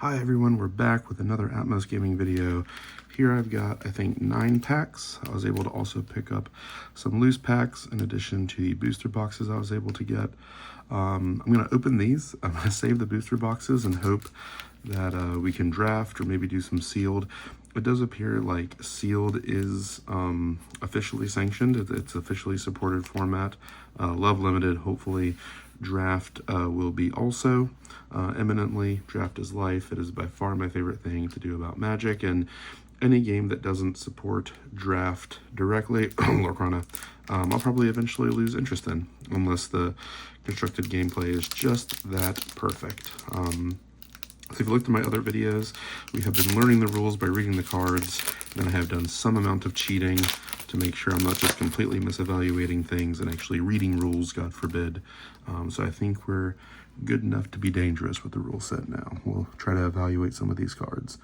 Hi everyone, we're back with another Atmos Gaming video. Here I've got, I think, 9 packs. I was able to also pick up some loose packs in addition to the booster boxes I was able to get. I'm going to open these. I'm going to save the booster boxes and hope that we can draft or maybe do some sealed. It does appear like sealed is officially sanctioned. It's officially supported format. Love limited, hopefully. Draft will be also eminently. Draft is life. It is by far my favorite thing to do about Magic, and any game that doesn't support draft directly, Lorcana, I'll probably eventually lose interest in, unless the constructed gameplay is just that perfect. So if you looked at my other videos, we have been learning the rules by reading the cards, and I have done some amount of cheating to make sure I'm not just completely misevaluating things and actually reading rules, God forbid. So I think we're good enough to be dangerous with the rule set now. We'll try to evaluate some of these cards.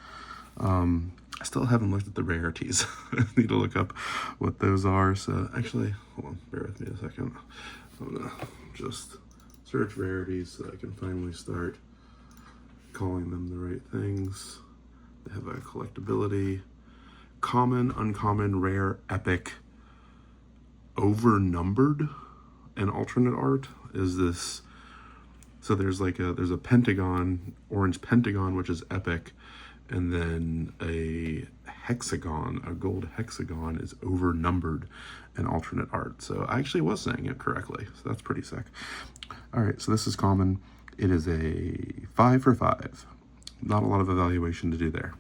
I still haven't looked at the rarities. I need to look up what those are. So actually, hold on, bear with me a second. I'm gonna just search rarities so I can finally start calling them the right things. They have a collectability, common, uncommon, rare, epic, overnumbered, and alternate art is this. So there's a pentagon, orange pentagon, which is epic, and then a hexagon, a gold hexagon, is overnumbered and alternate art. So I actually was saying it correctly, so that's pretty sick. All right, so this is common. It is a 5 for 5. Not a lot of evaluation to do there.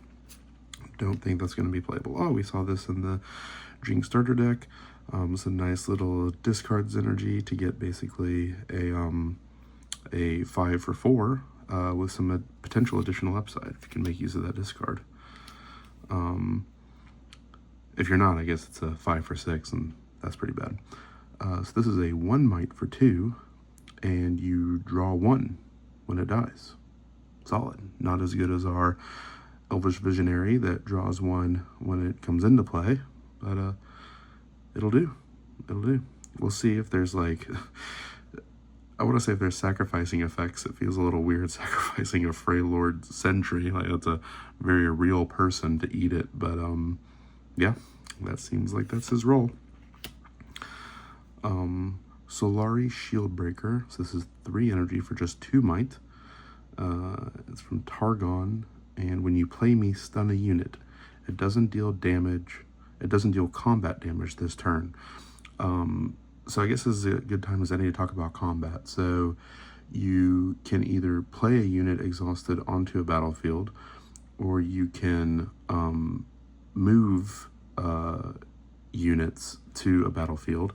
Don't think that's going to be playable. Oh, we saw this in the Drink Starter deck. It's a nice little discards energy to get basically a 5 for 4 with some potential additional upside if you can make use of that discard. If you're not, I guess it's a 5 for 6, and that's pretty bad. So this is a 1 might for 2, and you draw 1 when it dies. Solid. Not as good as our Elvish Visionary that draws 1 when it comes into play, but it'll do. It'll do. We'll see if there's like, I want to say if there's sacrificing effects. It feels a little weird sacrificing a Freylord Sentry. Like, that's a very real person to eat it, but yeah, that seems like that's his role. Solari Shieldbreaker. So this is 3 energy for just 2 might. It's from Targon, and when you play me, stun a unit. It doesn't deal damage. It doesn't deal combat damage this turn. So I guess this is a good time as any to talk about combat. So you can either play a unit exhausted onto a battlefield, or you can move units to a battlefield.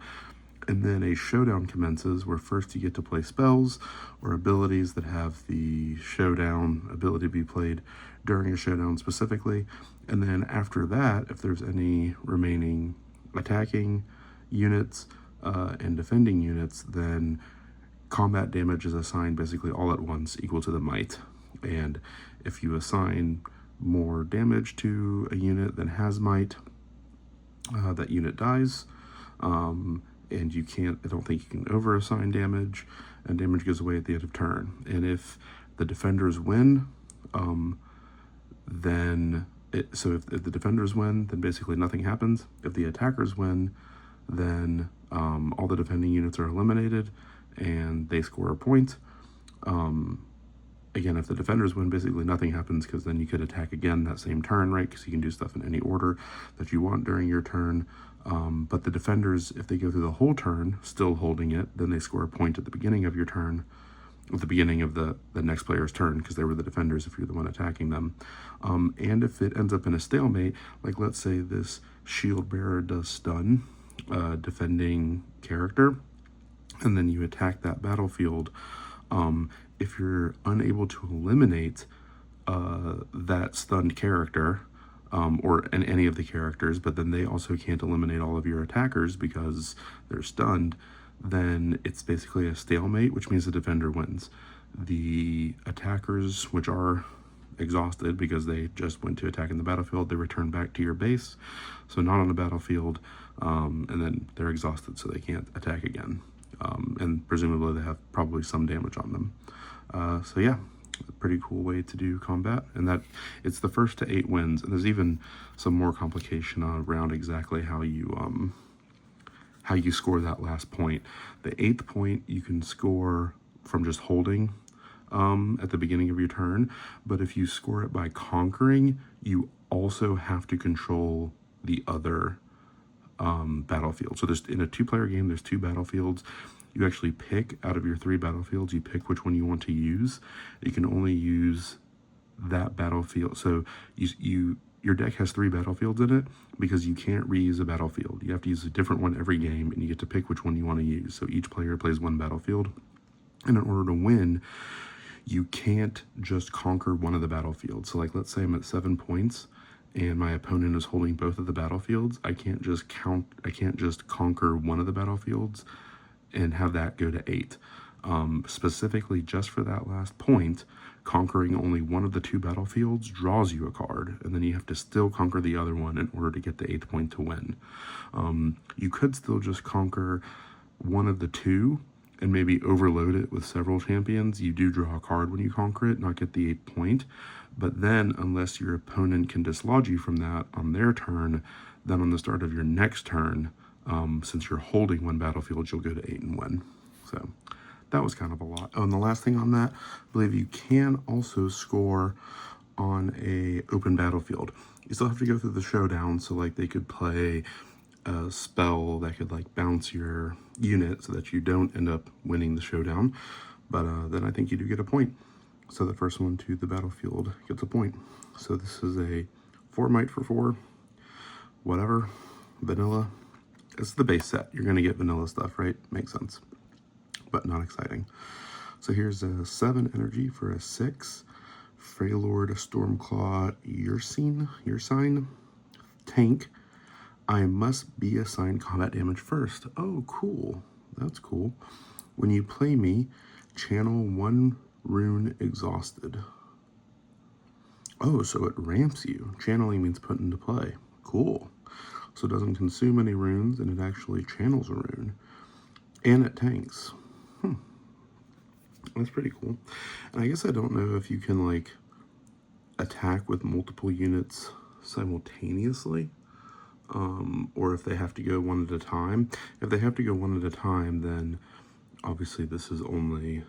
And then a showdown commences, where first you get to play spells or abilities that have the showdown ability to be played during a showdown specifically. And then after that, if there's any remaining attacking units and defending units, then combat damage is assigned basically all at once, equal to the might. And if you assign more damage to a unit than has might, that unit dies. And you can't, I don't think you can over-assign damage, and damage goes away at the end of turn. And if the defenders win, so if the defenders win, then basically nothing happens. If the attackers win, then all the defending units are eliminated, and they score a point. Again, if the defenders win, basically nothing happens, because then you could attack again that same turn, right? Because you can do stuff in any order that you want during your turn. But the defenders, if they go through the whole turn still holding it, then they score a point at the beginning of your turn, at the beginning of the next player's turn, because they were the defenders if you're the one attacking them. And if it ends up in a stalemate, like let's say this shield bearer does stun defending character, and then you attack that battlefield, if you're unable to eliminate that stunned character, or any of the characters, but then they also can't eliminate all of your attackers because they're stunned, then it's basically a stalemate, which means the defender wins. The attackers, which are exhausted because they just went to attack in the battlefield, they return back to your base, so not on the battlefield, and then they're exhausted, so they can't attack again. And presumably they have probably some damage on them. So yeah, A pretty cool way to do combat, and that it's the first to 8 wins, and there's even some more complication around exactly how you score that last point. The 8th point you can score from just holding at the beginning of your turn, but if you score it by conquering, you also have to control the other battlefield. So there's, in a 2-player game, there's 2 battlefields. You actually pick out of your 3 battlefields, you pick which one you want to use. You can only use that battlefield. So your deck has 3 battlefields in it because you can't reuse a battlefield. You have to use a different one every game, and you get to pick which one you want to use. So each player plays 1 battlefield, and in order to win, you can't just conquer one of the battlefields. So like, let's say I'm at 7 points and my opponent is holding both of the battlefields. I can't just conquer one of the battlefields and have that go to 8. Specifically just for that last point, conquering only one of the 2 battlefields draws you a card, and then you have to still conquer the other one in order to get the 8th point to win. You could still just conquer one of the 2 and maybe overload it with several champions. You do draw a card when you conquer it, not get the 8th point. But then, unless your opponent can dislodge you from that on their turn, then on the start of your next turn, since you're holding 1 battlefield, you'll go to 8 and win. So that was kind of a lot. Oh, and the last thing on that, I believe you can also score on a open battlefield. You still have to go through the showdown, so like they could play a spell that could like bounce your unit so that you don't end up winning the showdown, but then I think you do get a point. So the first one to the battlefield gets a point. So this is a 4 might for 4, whatever, vanilla. It's the base set. You're gonna get vanilla stuff, right? Makes sense, but not exciting. So here's a 7 energy for a 6. Freylord, Stormclaw, Ursine, tank. I must be assigned combat damage first. Oh, cool. That's cool. When you play me, channel 1 rune exhausted. Oh, so it ramps you. Channeling means put into play. Cool. So it doesn't consume any runes, and it actually channels a rune. And it tanks. That's pretty cool. And I guess I don't know if you can, like, attack with multiple units simultaneously. Or if they have to go one at a time. If they have to go one at a time, then obviously this is only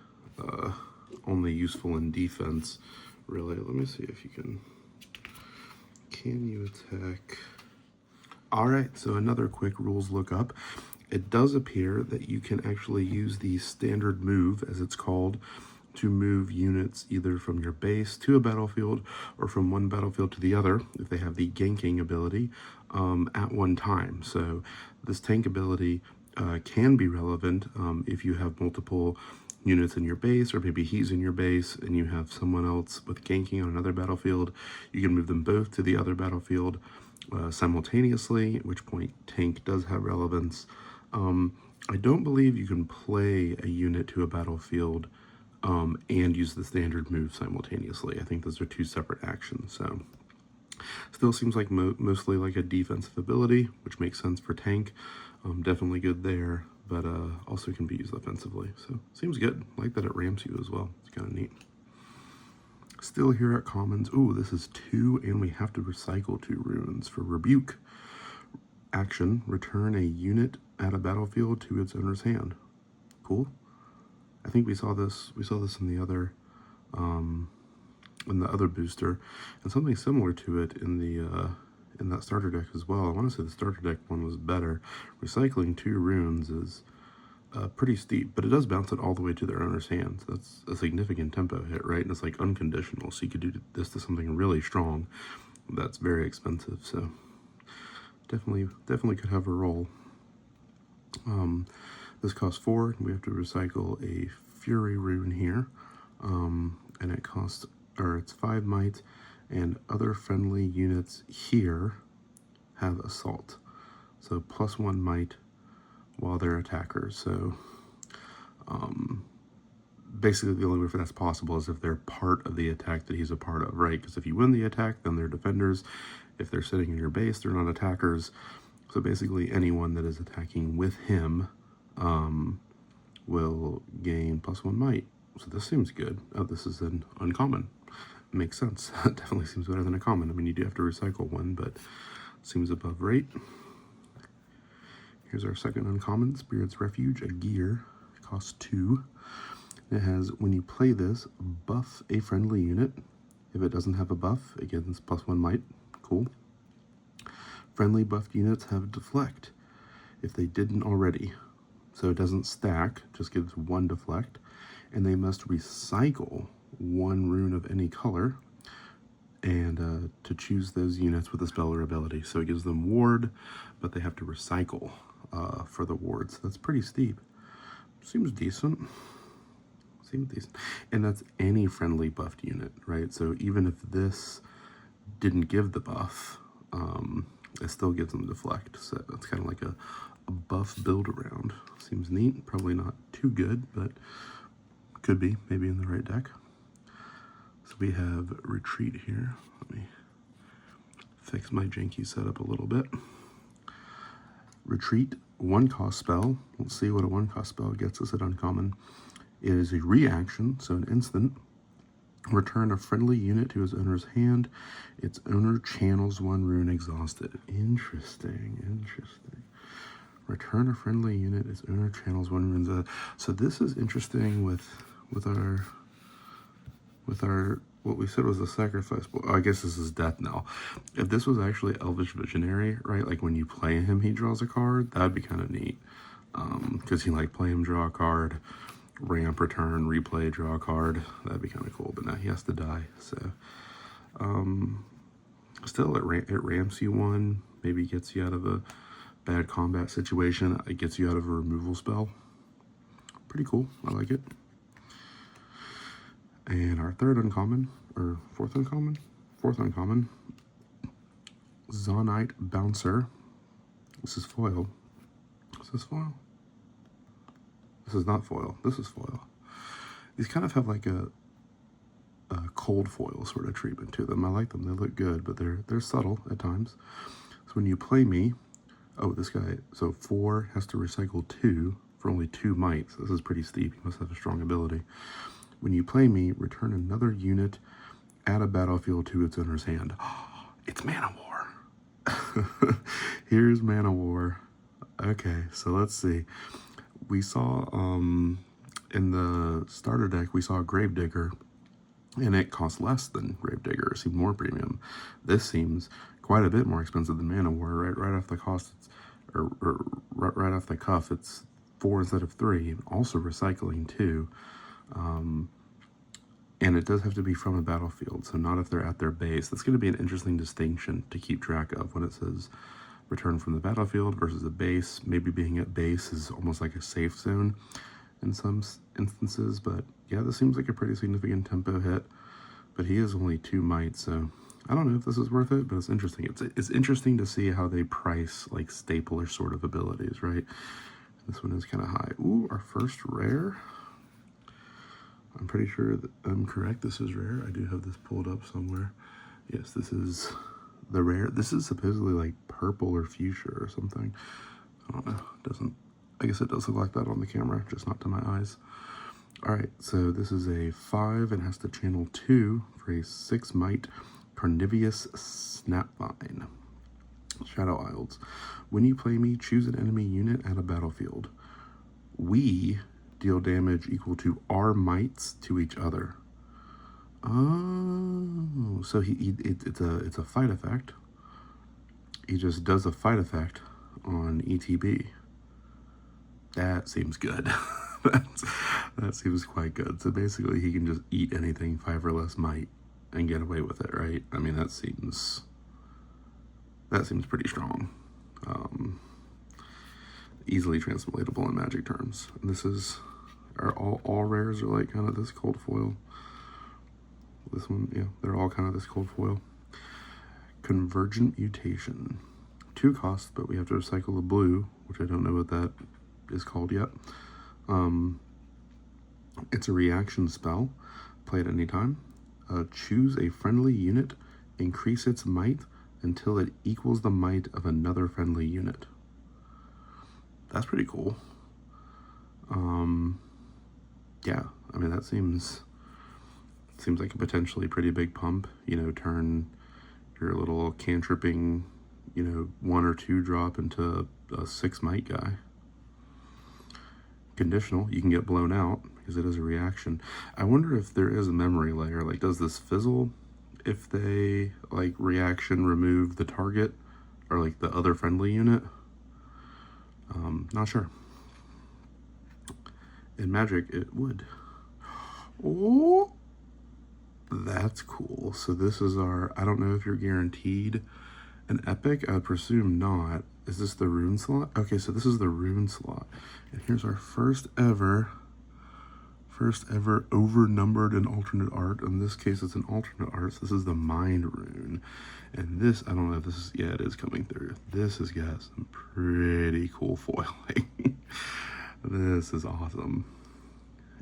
useful in defense, really. Let me see if you can you attack? All right, so another quick rules lookup. It does appear that you can actually use the standard move, as it's called, to move units either from your base to a battlefield or from one battlefield to the other if they have the ganking ability at one time. So this tank ability can be relevant if you have multiple units in your base, or maybe he's in your base and you have someone else with ganking on another battlefield. You can move them both to the other battlefield simultaneously, at which point tank does have relevance. I don't believe you can play a unit to a battlefield and use the standard move simultaneously. I think those are 2 separate actions. So still seems like mostly like a defensive ability, which makes sense for tank. Definitely good there, but also can be used offensively. So seems good. I like that it ramps you as well. It's kind of neat. Still here at commons. Ooh, this is 2, and we have to recycle 2 runes for rebuke. Action: return a unit at a battlefield to its owner's hand. Cool. I think we saw this in the other booster, and something similar to it in that starter deck as well. I want to say the starter deck one was better. Recycling 2 runes is pretty steep, but it does bounce it all the way to their owner's hands. That's a significant tempo hit, right? And it's like unconditional, so you could do this to something really strong that's very expensive. So definitely could have a role. This costs 4. We have to recycle a Fury rune here, and it's 5 might, and other friendly units here have assault. So +1 might while they're attackers. So basically the only way for that's possible is if they're part of the attack that he's a part of, right? Because if you win the attack, then they're defenders. If they're sitting in your base, they're not attackers. So basically anyone that is attacking with him will gain +1 might. So this seems good. Oh, this is an uncommon. Makes sense. It definitely seems better than a common. I mean, you do have to recycle one, but seems above rate. Here's our second uncommon, Spirit's Refuge, a gear. It costs 2. It has, when you play this, buff a friendly unit. If it doesn't have a buff, it gets +1 might. Cool. Friendly buffed units have deflect if they didn't already. So it doesn't stack, just gives 1 deflect. And they must recycle 1 rune of any color and to choose those units with a spell or ability. So it gives them ward, but they have to recycle for the wards. That's pretty steep. Seems decent. Seems decent. And that's any friendly buffed unit, right? So even if this didn't give the buff, it still gives them deflect. So it's kind of like a buff build around. Seems neat. Probably not too good, but could be, maybe in the right deck. So we have Retreat here. Let me fix my janky setup a little bit. Retreat, 1 cost spell. Let's see what a 1 cost spell gets us at uncommon. It is a reaction, so an instant. Return a friendly unit to its owner's hand. Its owner channels 1 rune exhausted. Interesting, interesting. Return a friendly unit, its owner channels 1 rune. So this is interesting with our what we said was a sacrifice. Well, I guess this is death now. If this was actually Elvish Visionary, right? Like when you play him, he draws a card. That'd be kind of neat. Because you like play him, draw a card, ramp, return, replay, draw a card. That'd be kind of cool. But now he has to die. So, still, it ramps you 1. Maybe gets you out of a bad combat situation. It gets you out of a removal spell. Pretty cool. I like it. And our third uncommon, or fourth uncommon, Zonite Bouncer. This is foil. Is this foil? This is not foil. This is foil. These kind of have like a cold foil sort of treatment to them. I like them. They look good, but they're subtle at times. So when you play me, oh, this guy, so 4 has to recycle 2 for only 2 might. So this is pretty steep. He must have a strong ability. When you play me, return another unit at a battlefield to its owner's hand. It's Mana War. Here's Mana War. Okay, so let's see. We saw in the starter deck, we saw Gravedigger, and it costs less than Gravedigger. It seemed more premium. This seems quite a bit more expensive than Mana War. Right off the cost, or right off the cuff, it's 4 instead of 3. Also recycling 2. And it does have to be from a battlefield, so not if they're at their base. That's going to be an interesting distinction to keep track of when it says return from the battlefield versus a base. Maybe being at base is almost like a safe zone in some instances, but yeah, this seems like a pretty significant tempo hit. But he is only 2 might, so I don't know if this is worth it, but it's interesting. It's interesting to see how they price like stapler sort of abilities, right? This one is kind of high. Ooh, our first rare. I'm pretty sure that I'm correct. This is rare. I do have this pulled up somewhere. Yes, this is the rare. This is supposedly like purple or fuchsia or something. I don't know. It doesn't. I guess it does look like that on the camera, just not to my eyes. All right, so this is a 5 and has to channel 2 for a 6 might Carnivorous Snapvine. Shadow Isles. When you play me, choose an enemy unit at a battlefield. We deal damage equal to our mites to each other. Oh, so it's a fight effect. He just does a fight effect on ETB. That seems good. That seems quite good. So basically he can just eat anything 5 or less might and get away with it, right? I mean, that seems pretty strong. Easily translatable in Magic terms. And this is all rares are like kind of this cold foil. This one, yeah, they're all kind of this cold foil. Convergent Mutation. 2 costs, but we have to recycle the blue, which I don't know what that is called yet. It's a reaction spell. Play at any time. Choose a friendly unit. Increase its might until it equals the might of another friendly unit. That's pretty cool. Yeah, I mean, that seems like a potentially pretty big pump. You know, turn your little cantripping, you know, 1 or 2 drop into a 6 might guy. Conditional, you can get blown out because it is a reaction. I wonder if there is a memory layer. Like, does this fizzle if they, like, reaction remove the target or, like, the other friendly unit? Not sure. In Magic, it would. Oh, that's cool. So this is our, I don't know if you're guaranteed an epic. I would presume not. Is this the rune slot? Okay, so this is the rune slot. And here's our first ever over-numbered and alternate art. In this case, it's an alternate art. So this is the Mind Rune. And this, I don't know if this is, yeah, it is coming through. This has got some pretty cool foiling. This is awesome.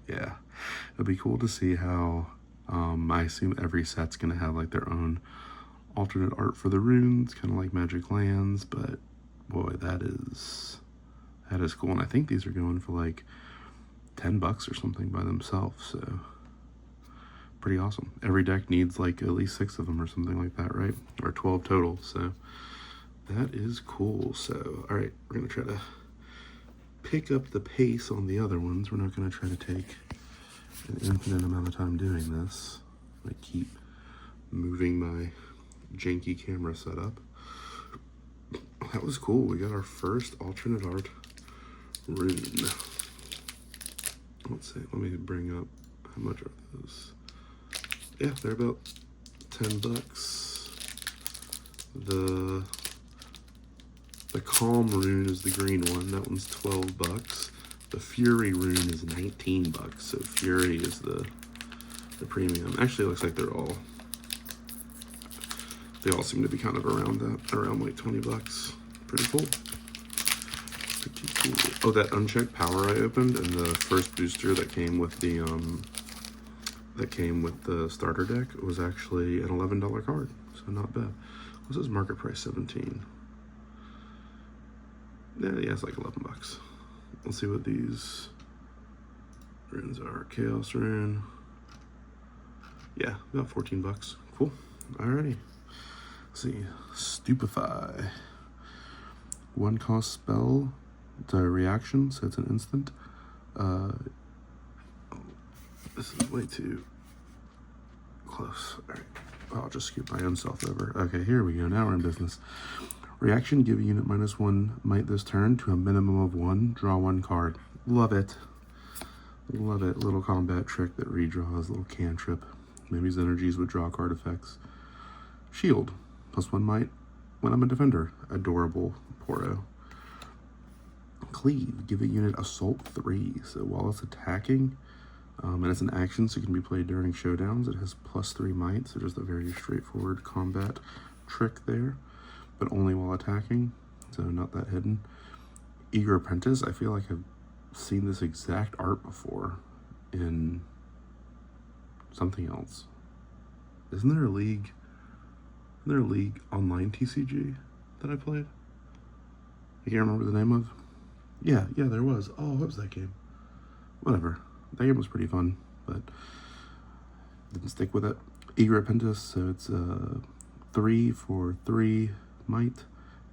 Yeah, it'll be cool to see how, I assume every set's going to have like their own alternate art for the runes, kind of like Magic Lands, but boy, that is cool. And I think these are going for like $10 or something by themselves, so pretty awesome. Every deck needs like at least 6 of them or something like that, right? Or 12 total, so that is cool. So, all right, we're gonna try to pick up the pace on the other ones. We're not gonna try to take an infinite amount of time doing this. I keep moving my janky camera setup. That was cool. We got our first alternate art rune. Let's see, let me bring up, how much are those? Yeah, they're about $10. The Calm rune is the green one. That one's $12. The Fury rune is $19. So Fury is the premium. Actually, it looks like they all seem to be kind of around that, around like $20. Pretty cool. Pretty cool. Oh, that unchecked power I opened and the first booster that came with the starter deck was actually an $11 card, so not bad. What's his market price? 17. Yeah, it's like $11. Let's see what these runes are. Chaos rune. Yeah, about $14. Cool. Alrighty. Let's see. Stupefy. 1 cost spell. It's a reaction, so it's an instant. This is way too close. All right, I'll just scoop my own self over. Okay, here we go. Now we're in business. Reaction, give a unit -1 might this turn to a minimum of 1. Draw 1 card. Love it. Love it. Little combat trick that redraws, little cantrip. Maybe his energies would draw card effects. Shield, +1 might when I'm a defender. Adorable Poro. Cleave, give a unit Assault 3. So while it's attacking, and it's an action, so it can be played during showdowns, it has +3 might, so just a very straightforward combat trick there, but only while attacking, so not that hidden. Eager Apprentice, I feel like I've seen this exact art before in something else. Isn't there a League online TCG that I played? I can't remember the name of. Yeah, there was. Oh, what was that game? Whatever. That game was pretty fun, but didn't stick with it. Eager Apprentice, so it's 3 for 3 might.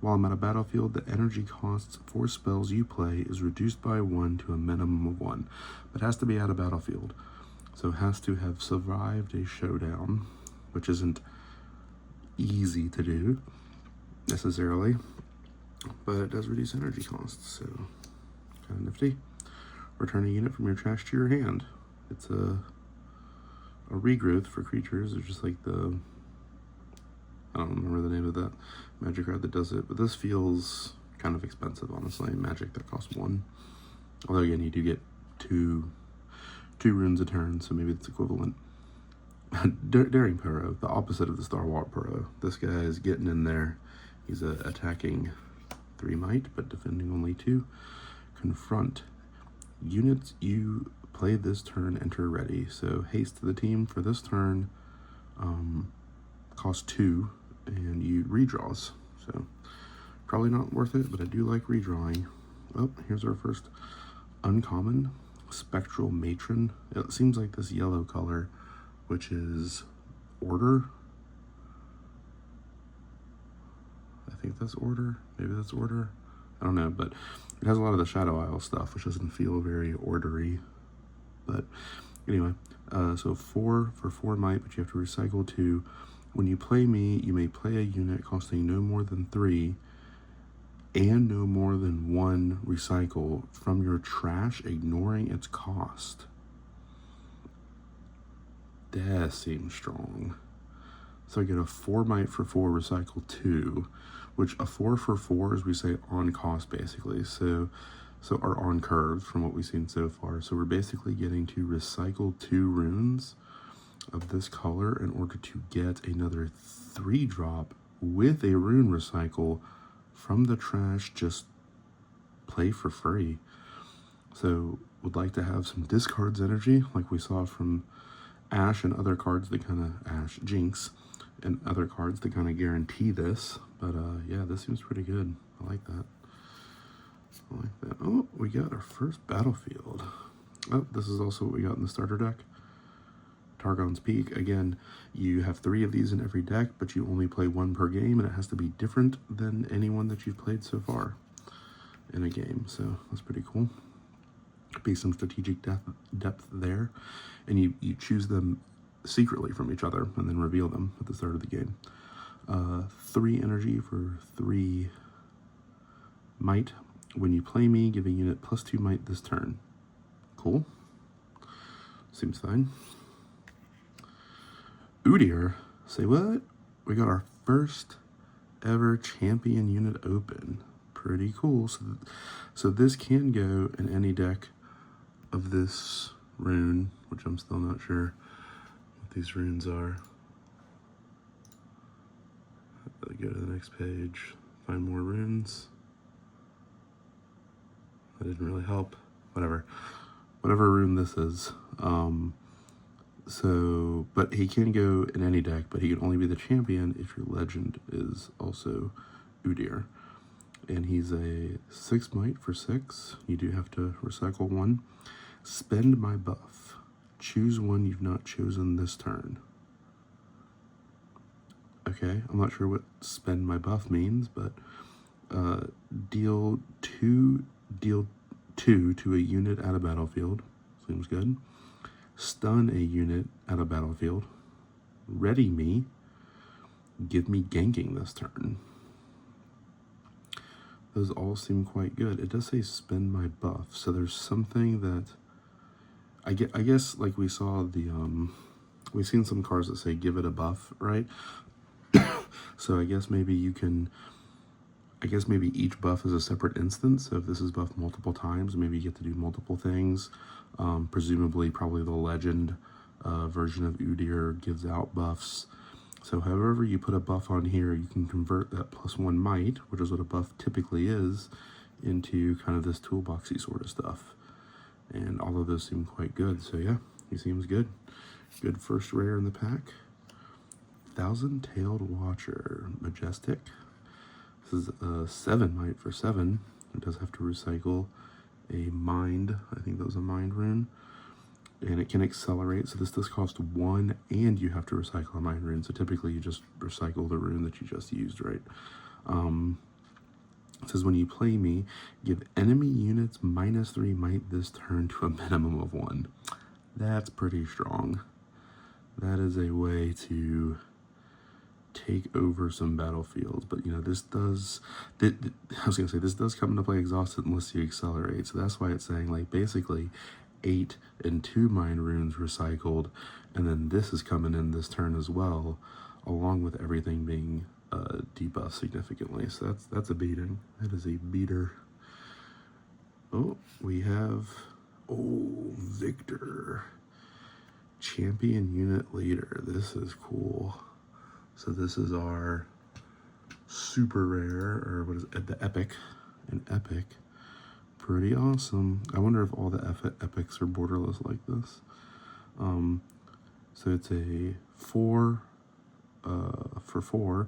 While I'm at a battlefield, the energy costs for spells you play is reduced by 1 to a minimum of 1. But it has to be at a battlefield. So it has to have survived a showdown, which isn't easy to do, necessarily. But it does reduce energy costs, so kind of nifty. Return a unit from your trash to your hand. It's a regrowth for creatures. It's just like the, I don't remember the name of that magic card that does it, but this feels kind of expensive, honestly. Magic that costs 1. Although again, you do get two runes a turn, so maybe it's equivalent. Daring Poro, the opposite of the Starwalk Poro. This guy is getting in there. He's attacking 3 might, but defending only 2. Confront. Units you play this turn enter ready. So haste to the team for this turn costs 2, and you redraws. So probably not worth it, but I do like redrawing. Well, here's our first uncommon. Spectral Matron. It seems like this yellow color, which is Order. I think that's Order. Maybe that's Order. I don't know, but it has a lot of the Shadow Isle stuff, which doesn't feel very ordery. But anyway, so 4 for 4 might, but you have to recycle 2. When you play me, you may play a unit costing no more than 3 and no more than 1 recycle from your trash, ignoring its cost. That seems strong. So I get a 4 might for 4, recycle 2, which a 4 for 4 is, we say, on cost, basically. So are on curve from what we've seen so far. So we're basically getting to recycle 2 runes of this color in order to get another 3-drop with a rune recycle from the trash, just play for free. So would like to have some discards energy, like we saw from Ash and other cards that kind of, Ash, Jinx, and other cards that kind of guarantee this. But yeah, this seems pretty good. I like that. I like that. Oh, we got our first battlefield. Oh, this is also what we got in the starter deck. Targon's Peak. Again, you have 3 of these in every deck, but you only play 1 per game, and it has to be different than anyone that you've played so far in a game. So that's pretty cool. Be some strategic depth there, and you choose them secretly from each other and then reveal them at the start of the game. 3 energy for 3 might. When you play me, give a unit +2 might this turn. Cool. Seems fine. Udyr, say what? We got our first ever champion unit open. Pretty cool. So this can go in any deck of this rune, which I'm still not sure what these runes are. Go to the next page, find more runes. That didn't really help. Whatever rune this is. But he can go in any deck, but he can only be the champion if your legend is also Udyr. And he's a 6 might for 6. You do have to recycle 1. Spend my buff. Choose one you've not chosen this turn. Okay, I'm not sure what spend my buff means, but deal 2 to a unit at a battlefield. Seems good. Stun a unit at a battlefield. Ready me. Give me ganking this turn. Those all seem quite good. It does say spend my buff, so there's something that I guess like we saw the we've seen some cards that say give it a buff, right? So I guess maybe you can, maybe each buff is a separate instance. So if this is buffed multiple times, maybe you get to do multiple things. Presumably, probably the legend version of Udyr gives out buffs. So however you put a buff on here, you can convert that +1 might, which is what a buff typically is, into kind of this toolboxy sort of stuff. And all of those seem quite good. So yeah, he seems good. Good first rare in the pack. Thousand-Tailed Watcher, Majestic. This is a 7 might for 7. It does have to recycle a mind. I think that was a mind rune. And it can accelerate, so this does cost 1, and you have to recycle a mind rune. So typically you just recycle the rune that you just used, right? It says when you play me, give enemy units -3 might this turn to a minimum of 1. That's pretty strong. That is a way to take over some battlefields. But you know, this does, this does come into play exhausted unless you accelerate. So that's why it's saying like basically 8 and 2 mind runes recycled, and then this is coming in this turn as well, along with everything being debuffed significantly. So that's a beating. That is a beater. Oh, we have Victor, champion unit leader. This is cool. So this is our super rare, or what is it, the epic, an epic. Pretty awesome. I wonder if all the epics are borderless like this. So it's a 4 for 4.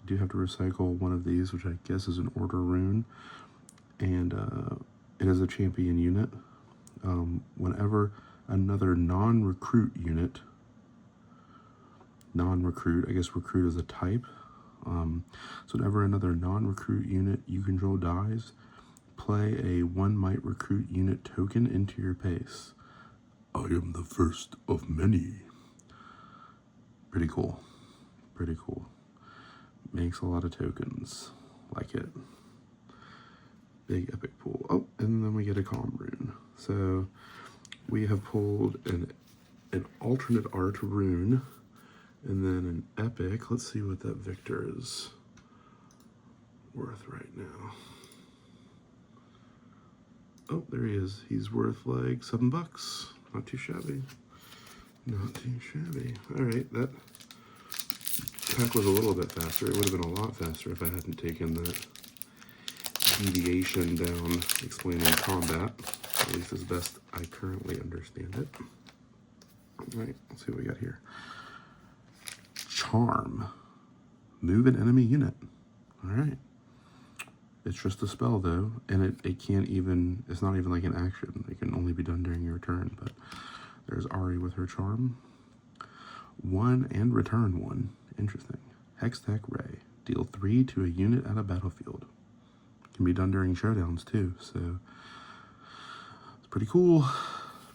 You do have to recycle one of these, which I guess is an order rune, and it is a champion unit. whenever another non-recruit unit, I guess recruit is a type, so whenever another non-recruit unit you control dies, play a 1 might recruit unit token into your base. I am the first of many. Pretty cool. Pretty cool. Makes a lot of tokens. Like it. Big epic pool. Oh, and then we get a calm rune. So we have pulled an alternate art rune and then an epic. Let's see what that Victor is worth right now. Oh, there he is. He's worth like $7. Not too shabby. Not too shabby. All right, that pack was a little bit faster. It would have been a lot faster if I hadn't taken that deviation down explaining combat, at least as best I currently understand it. All right, let's see what we got here. Charm. Move an enemy unit. All right. It's just a spell though, and it can't even, it's not even like an action. It can only be done during your turn, but there's Ari with her charm. 1 and return 1. Interesting. Hextech Ray. Deal 3 to a unit at a battlefield. Can be done during showdowns too, so it's pretty cool.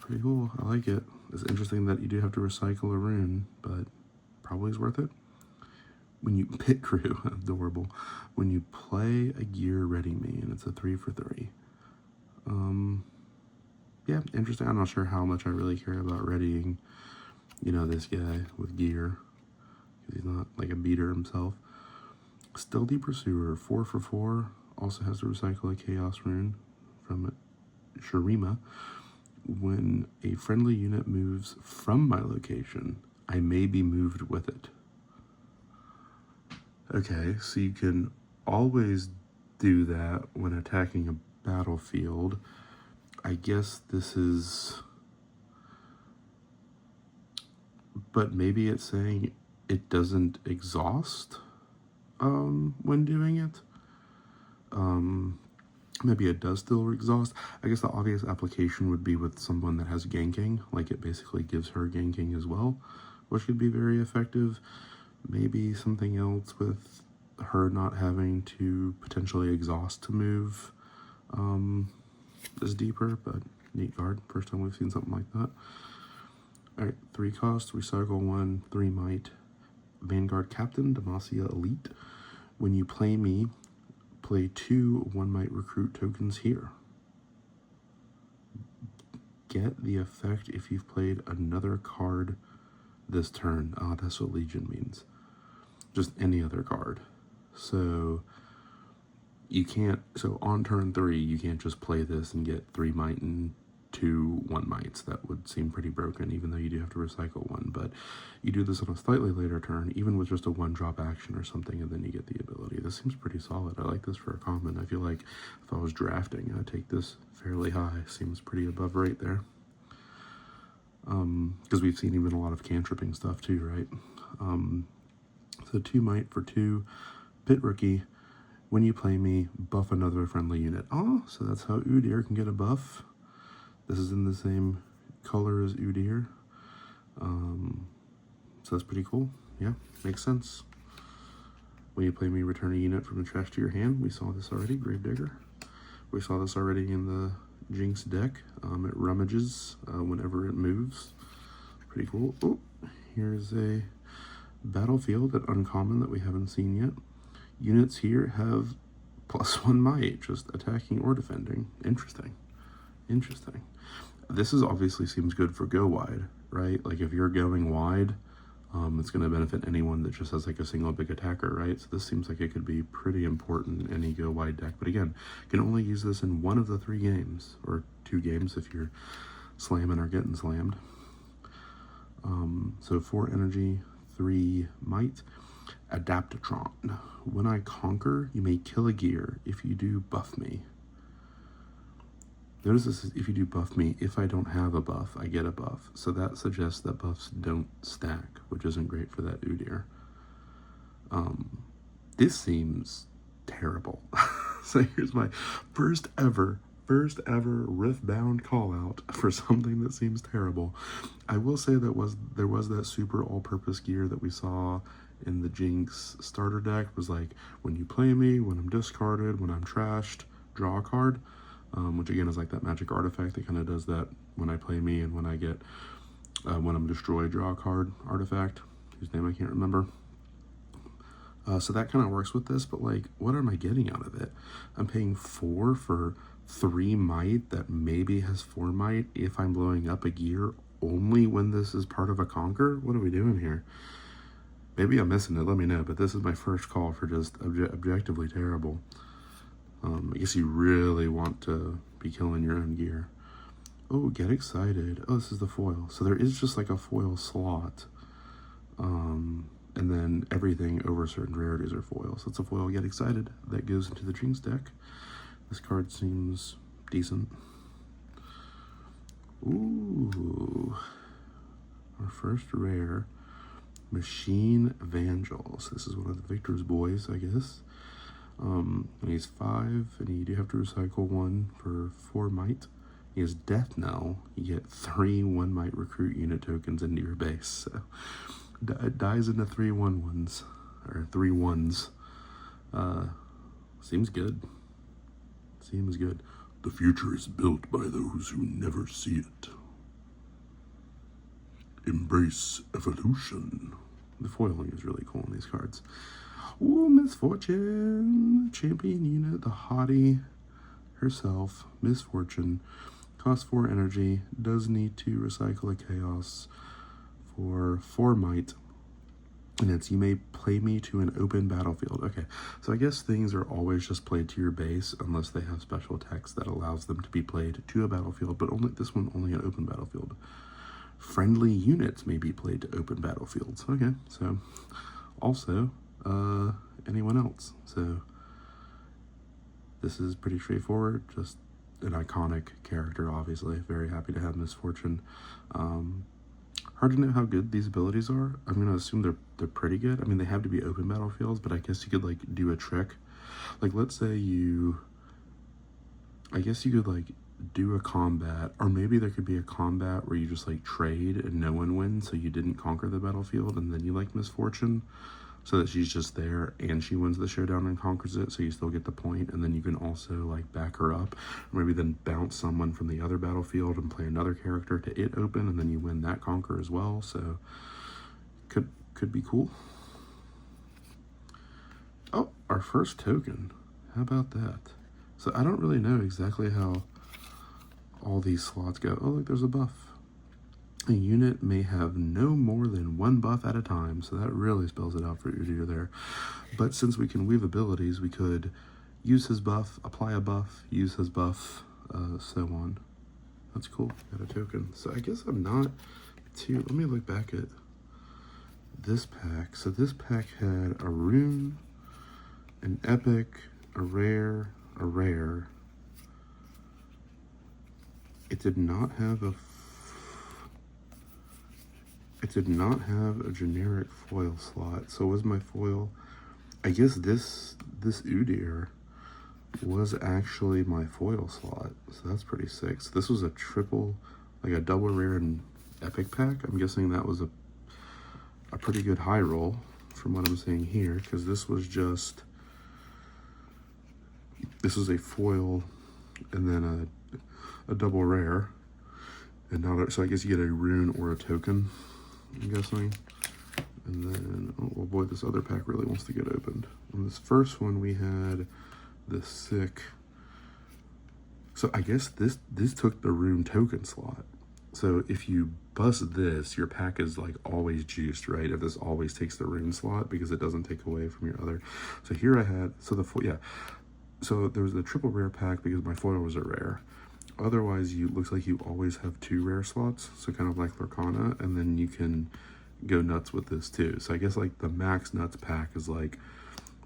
Pretty cool. I like it. It's interesting that you do have to recycle a rune, but probably is worth it. When you pit crew, adorable. When you play a gear ready me, and it's a 3 for 3. Yeah, interesting. I'm not sure how much I really care about readying, this guy with gear, because he's not like a beater himself. Stealthy Pursuer, 4 for 4, also has to recycle a Chaos rune from Shurima. When a friendly unit moves from my location, I may be moved with it. Okay, so you can always do that when attacking a battlefield. I guess this is... But maybe it's saying it doesn't exhaust when doing it. Maybe it does still exhaust. I guess the obvious application would be with someone that has ganking, like it basically gives her ganking as well, which could be very effective. Maybe something else with her not having to potentially exhaust to move is deeper, but neat card. First time we've seen something like that. Alright, 3 cost, recycle 1, 3 might. Vanguard Captain, Demacia Elite. When you play me, play 2 1 might recruit tokens here. Get the effect if you've played another card this turn. Ah, that's what Legion means. Just any other card. So you can't, so on turn 3, you can't just play this and get 3 might and 2 1 mights. That would seem pretty broken, even though you do have to recycle 1. But you do this on a slightly later turn, even with just a 1-drop action or something, and then you get the ability. This seems pretty solid. I like this for a common. I feel like if I was drafting, I'd take this fairly high. Seems pretty above rate there. Because we've seen even a lot of cantripping stuff too, right? So 2 might for 2. Pit Rookie. When you play me, buff another friendly unit. Oh, so that's how Udyr can get a buff. This is in the same color as Udyr. So that's pretty cool. Yeah, makes sense. When you play me, return a unit from the trash to your hand. We saw this already, Gravedigger. We saw this already in the Jinx deck. It rummages whenever it moves. Pretty cool. Oh, here's a battlefield, an uncommon that we haven't seen yet. Units here have +1 might, just attacking or defending. Interesting. Interesting. This is obviously seems good for go wide, right? Like if you're going wide, it's going to benefit anyone that just has like a single big attacker, right? So this seems like it could be pretty important in any go wide deck. But again, you can only use this in 1 of the 3 games, or 2 games if you're slamming or getting slammed. So 4 energy, 3 might. Adaptatron. When I conquer, you may kill a gear. If you do, buff me. Notice this is if you do buff me. If I don't have a buff, I get a buff. So that suggests that buffs don't stack, which isn't great for that Udyr. This seems terrible. So here's my first ever first ever Riftbound call out for something that seems terrible. I will say that there was that super all-purpose gear that we saw in the Jinx starter deck. It was like, when you play me, when I'm discarded, when I'm trashed, draw a card. Which again is like that magic artifact that kind of does that when I play me and when I get, when I'm destroyed, draw a card artifact, whose name I can't remember. So that kind of works with this, but like, what am I getting out of it? I'm paying 4 for 3 might that maybe has 4 might if I'm blowing up a gear only when this is part of a conquer? What are we doing here? Maybe I'm missing it, let me know, but this is my first call for just objectively terrible. I guess you really want to be killing your own gear. Oh, get excited. Oh, this is the foil. So there is just like a foil slot. And then everything over certain rarities are foils. So it's a foil get excited that goes into the Jinx deck. This card seems decent. Ooh. Our first rare. Machine Evangels. This is one of the Victor's boys, I guess. And he's 5, and you do have to recycle 1 for 4 might. He has Death Knell. You get 3 1 might recruit unit tokens into your base. So it dies into 3 1/1s, or 3 1s. Seems good. Seems good. The future is built by those who never see it. Embrace evolution. The foiling is really cool in these cards. Ooh, Misfortune. Champion unit, the hottie herself, Misfortune. Costs 4 energy. Does need to recycle a chaos for 4 might. And it's, you may play me to an open battlefield. Okay, so I guess things are always just played to your base unless they have special text that allows them to be played to a battlefield, but only this one, only an open battlefield. Friendly units may be played to open battlefields. Okay, so also anyone else. So this is pretty straightforward, just an iconic character, obviously. Very happy to have Misfortune. Hard to know how good these abilities are. I'm gonna assume they're pretty good. I mean, they have to be open battlefields, but I guess you could like do a trick. Like, let's say I guess you could like do a combat, or maybe there could be a combat where you just like trade and no one wins, so you didn't conquer the battlefield, and then you like Misfortune, so that she's just there and she wins the showdown and conquers it, so you still get the point, and then you can also like back her up, or maybe then bounce someone from the other battlefield and play another character to it open, and then you win that conquer as well. So could be cool. Oh, our first token. How about that? So I don't really know exactly how all these slots go. Oh, look, there's a buff. A unit may have no more than 1 buff at a time, so that really spells it out for Udyr there. But since we can weave abilities, we could use his buff, apply a buff, use his buff, so on. That's cool. Got a token. So I guess I'm not too... Let me look back at this pack. So this pack had a rune, an epic, a rare, a rare. It did not have a generic foil slot. So was my foil, I guess this Udyr was actually my foil slot. So that's pretty sick. So this was a triple, like a double rare and epic pack. I'm guessing that was a pretty good high roll from what I'm seeing here, because this was a foil and then a double rare, and now so I guess you get a rune or a token, I'm guessing. And then, oh well, boy, this other pack really wants to get opened. On this first one, we had the sick. So I guess this took the rune token slot. So if you bust this, your pack is like always juiced, right? If this always takes the rune slot, because it doesn't take away from your other. So here I had, so so there was the triple rare pack because my foil was a rare. Otherwise, looks like you always have 2 rare slots, so kind of like Lorcana, and then you can go nuts with this too. So I guess like the max nuts pack is like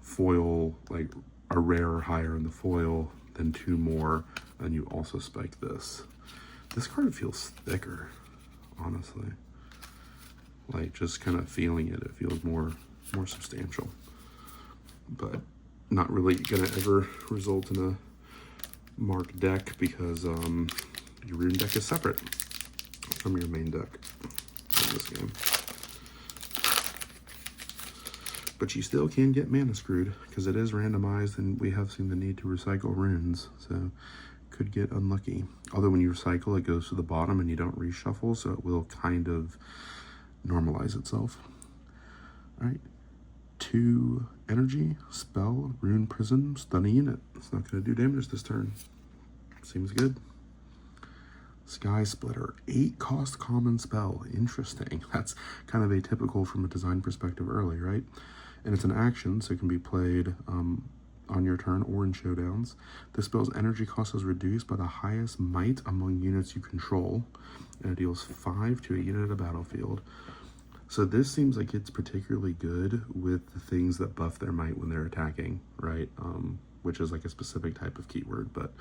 foil, like a rare or higher in the foil, then 2 more, and you also spike this. This card feels thicker, honestly. Like just kind of feeling it, it feels more substantial, but not really gonna ever result in marked deck because your rune deck is separate from your main deck in this game. But you still can get mana screwed because it is randomized, and we have seen the need to recycle runes, so could get unlucky. Although when you recycle, it goes to the bottom and you don't reshuffle, so it will kind of normalize itself. All right, 2 energy, spell, rune prism, stun a unit. It's not going to do damage this turn. Seems good. Sky Splitter, 8 cost common spell. Interesting. That's kind of atypical from a design perspective early, right? And it's an action, so it can be played on your turn or in showdowns. This spell's energy cost is reduced by the highest might among units you control, and it deals 5 to a unit at a battlefield. So this seems like it's particularly good with the things that buff their might when they're attacking, right? Which is like a specific type of keyword, but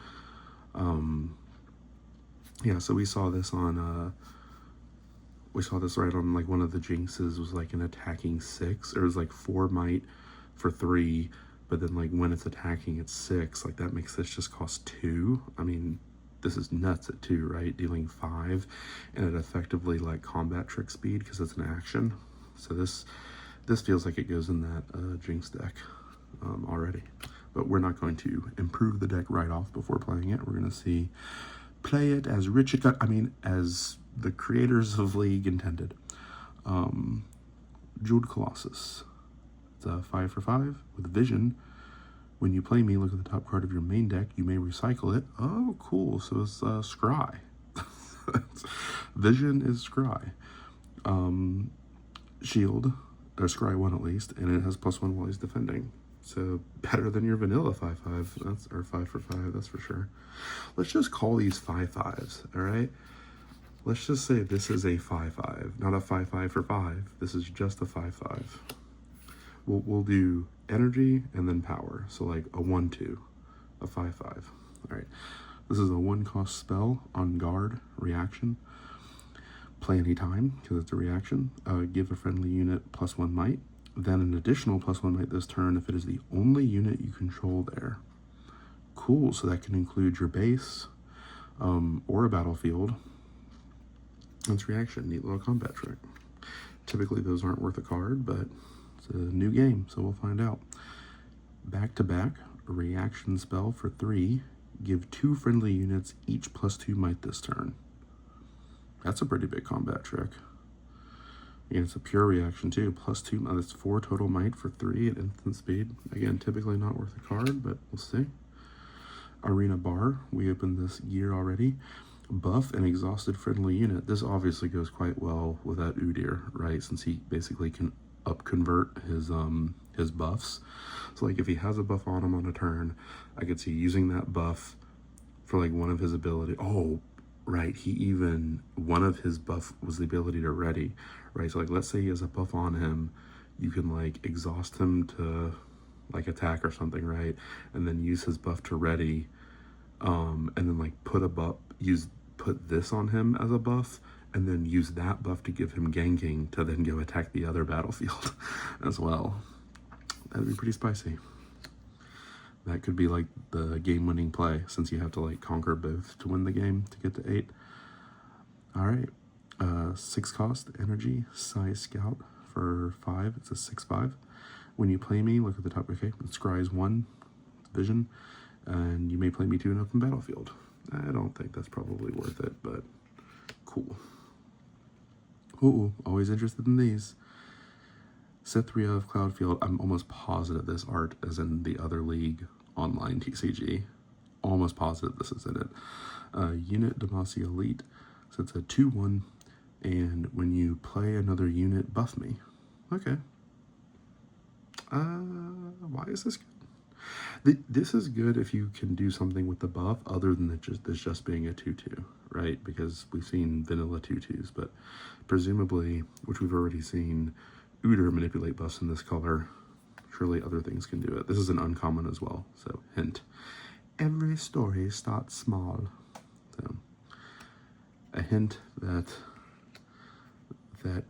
yeah, so we saw this on right on like one of the jinxes was like an attacking 6, or it was like 4 might for 3, but then like when it's attacking it's 6. Like that makes this just cost 2. I mean, this is nuts at 2, right? Dealing 5, and it effectively like combat trick speed because it's an action. So this feels like it goes in that jinx deck already. But we're not going to improve the deck right off before playing it. We're going to play it as Richard got, as the creators of League intended. Jeweled Colossus. It's a 5 for 5 with Vision. When you play me, look at the top card of your main deck. You may recycle it. Oh, cool. So it's Scry. Vision is Scry. Shield, or Scry 1 at least, and it has +1 while he's defending. So better than your vanilla 5/5. That's or 5 for 5. That's for sure. Let's just call these 5/5s. All right. Let's just say this is a 5/5, not a 5/5 for 5. This is just a 5/5. We'll do energy and then power. So like a 1/2, a 5/5. All right. This is a 1 cost spell on guard reaction. Play anytime because it's a reaction. Give a friendly unit +1 might. Then an additional +1 might this turn if it is the only unit you control there. Cool, so that can include your base or a battlefield. That's reaction, neat little combat trick. Typically those aren't worth a card, but it's a new game, so we'll find out. Back to back, a reaction spell for 3. Give 2 friendly units each +2 might this turn. That's a pretty big combat trick. And it's a pure reaction too, +2, that's 4 total might for 3 at instant speed. Again, typically not worth a card, but we'll see. Arena Bar, we opened this gear already. Buff an exhausted friendly unit. This obviously goes quite well with that Udyr, right? Since he basically can up-convert his buffs. So like if he has a buff on him on a turn, I could see using that buff for like one of his ability. Oh, right, one of his buff was the ability to ready, right? So like, let's say he has a buff on him, you can like exhaust him to like attack or something, right? And then use his buff to ready, and then like put this on him as a buff, and then use that buff to give him ganking to then go attack the other battlefield as well. That'd be pretty spicy. That could be like the game-winning play, since you have to like conquer both to win the game to get to 8. All right, 6 cost energy, size scout for 5. It's a 6/5. When you play me, look at the top. Okay, it's Scry's 1, Vision, and you may play me to an open battlefield. I don't think that's probably worth it, but cool. Ooh, always interested in these. Set 3 of Cloudfield. I'm almost positive this art is in the other League online TCG. Almost positive this is in it. Unit Demacia Elite. So it's a 2/1, and when you play another unit, buff me. Okay. Why is this good? This is good if you can do something with the buff other than this just being a 2/2, right? Because we've seen vanilla 2/2s, but presumably, which we've already seen, Udyr manipulate buffs in this color. Surely other things can do it. This is an uncommon as well, so hint. Every story starts small. So a hint that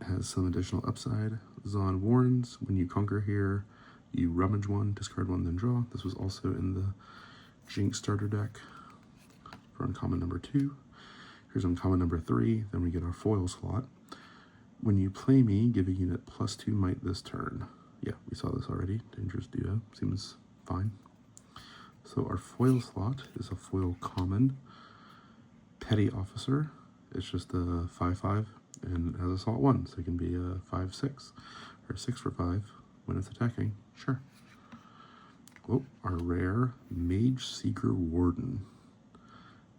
has some additional upside. Zon warns, when you conquer here, you rummage 1, discard 1, then draw. This was also in the Jinx starter deck. for uncommon number 2. Here's uncommon number 3. Then we get our foil slot. When you play me, give a unit +2 might this turn. Yeah, we saw this already. Dangerous duo. Seems fine. So our foil slot is a foil common. Petty officer. It's just a 5/5 and has assault 1. So it can be a 5/6 or 6 for 5 when it's attacking. Sure. Oh, our rare Mage Seeker Warden.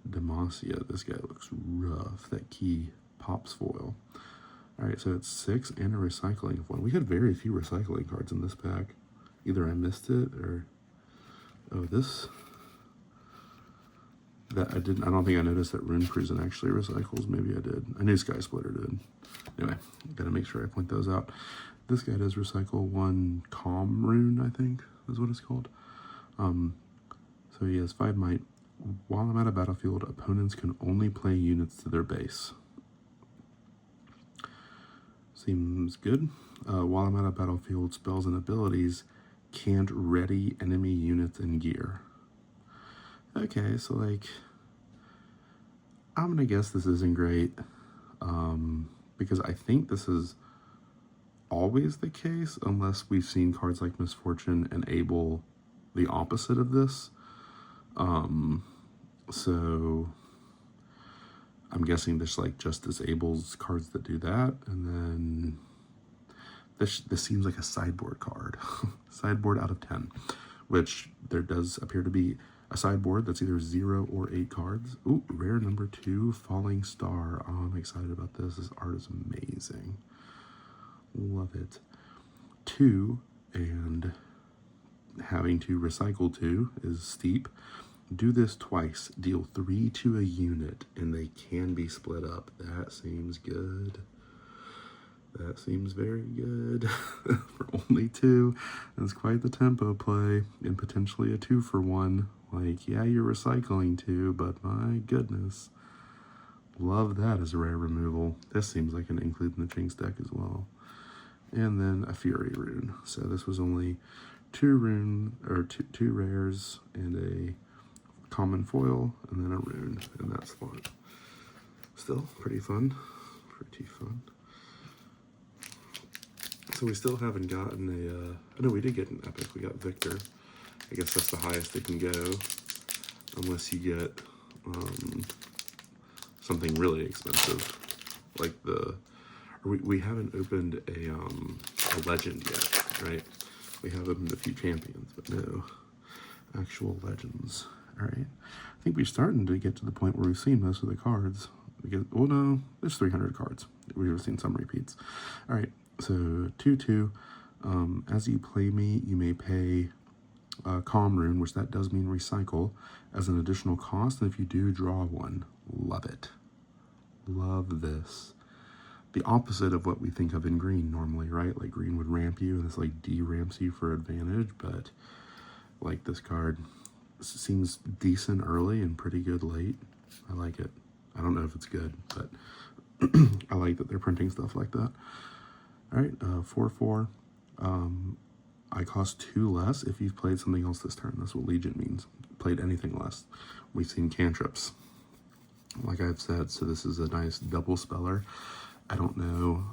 Demacia. This guy looks rough. That key pops foil. Alright, so it's 6 and a recycling of 1. We had very few recycling cards in this pack. Either I missed it or... Oh, this... That I didn't... I don't think I noticed that Rune Prison actually recycles. Maybe I did. I knew Sky Splitter did. Anyway, gotta make sure I point those out. This guy does recycle 1 Calm Rune, I think, is what it's called. So he has 5 might. While I'm at a battlefield, opponents can only play units to their base. Seems good. While I'm at a battlefield, spells and abilities can't ready enemy units and gear. Okay, so like, I'm gonna guess this isn't great, because I think this is always the case, unless we've seen cards like Misfortune enable the opposite of this. So I'm guessing this like just disables cards that do that, and then this seems like a sideboard card. Sideboard out of 10, which there does appear to be a sideboard that's either 0 or 8 cards. Ooh, rare number 2, Falling Star. Oh, I'm excited about this. This art is amazing. Love it. 2, and having to recycle 2 is steep. Do this twice. Deal 3 to a unit, and they can be split up. That seems good. That seems very good. For only 2. That's quite the tempo play, and potentially a 2 for 1. Like, yeah, you're recycling 2, but my goodness. Love that as a rare removal. This seems like an include in the Jinx deck as well. And then a Fury Rune. So this was only 2 rares and a common foil, and then a rune in that slot. Still pretty fun. Pretty fun. So we still haven't gotten a... no, we did get an epic. We got Victor. I guess that's the highest it can go. Unless you get something really expensive. Like the... We haven't opened a legend yet, right? We have opened a few champions, but no actual legends. All right, I think we're starting to get to the point where we've seen most of the cards. Well, no, there's 300 cards. We've seen some repeats. All right, so 2/2. As you play me, you may pay Calm Rune, which that does mean recycle, as an additional cost. And if you do, draw 1. Love it. Love this. The opposite of what we think of in green normally, right? Like green would ramp you, and this like de-ramps you for advantage, but like this card seems decent early and pretty good late. I like it. I don't know if it's good, but I like that they're printing stuff like that. All right, 4/4. I cost 2 less if you've played something else this turn. That's what Legion means. Played anything less. We've seen cantrips, like I've said, so this is a nice double speller. I don't know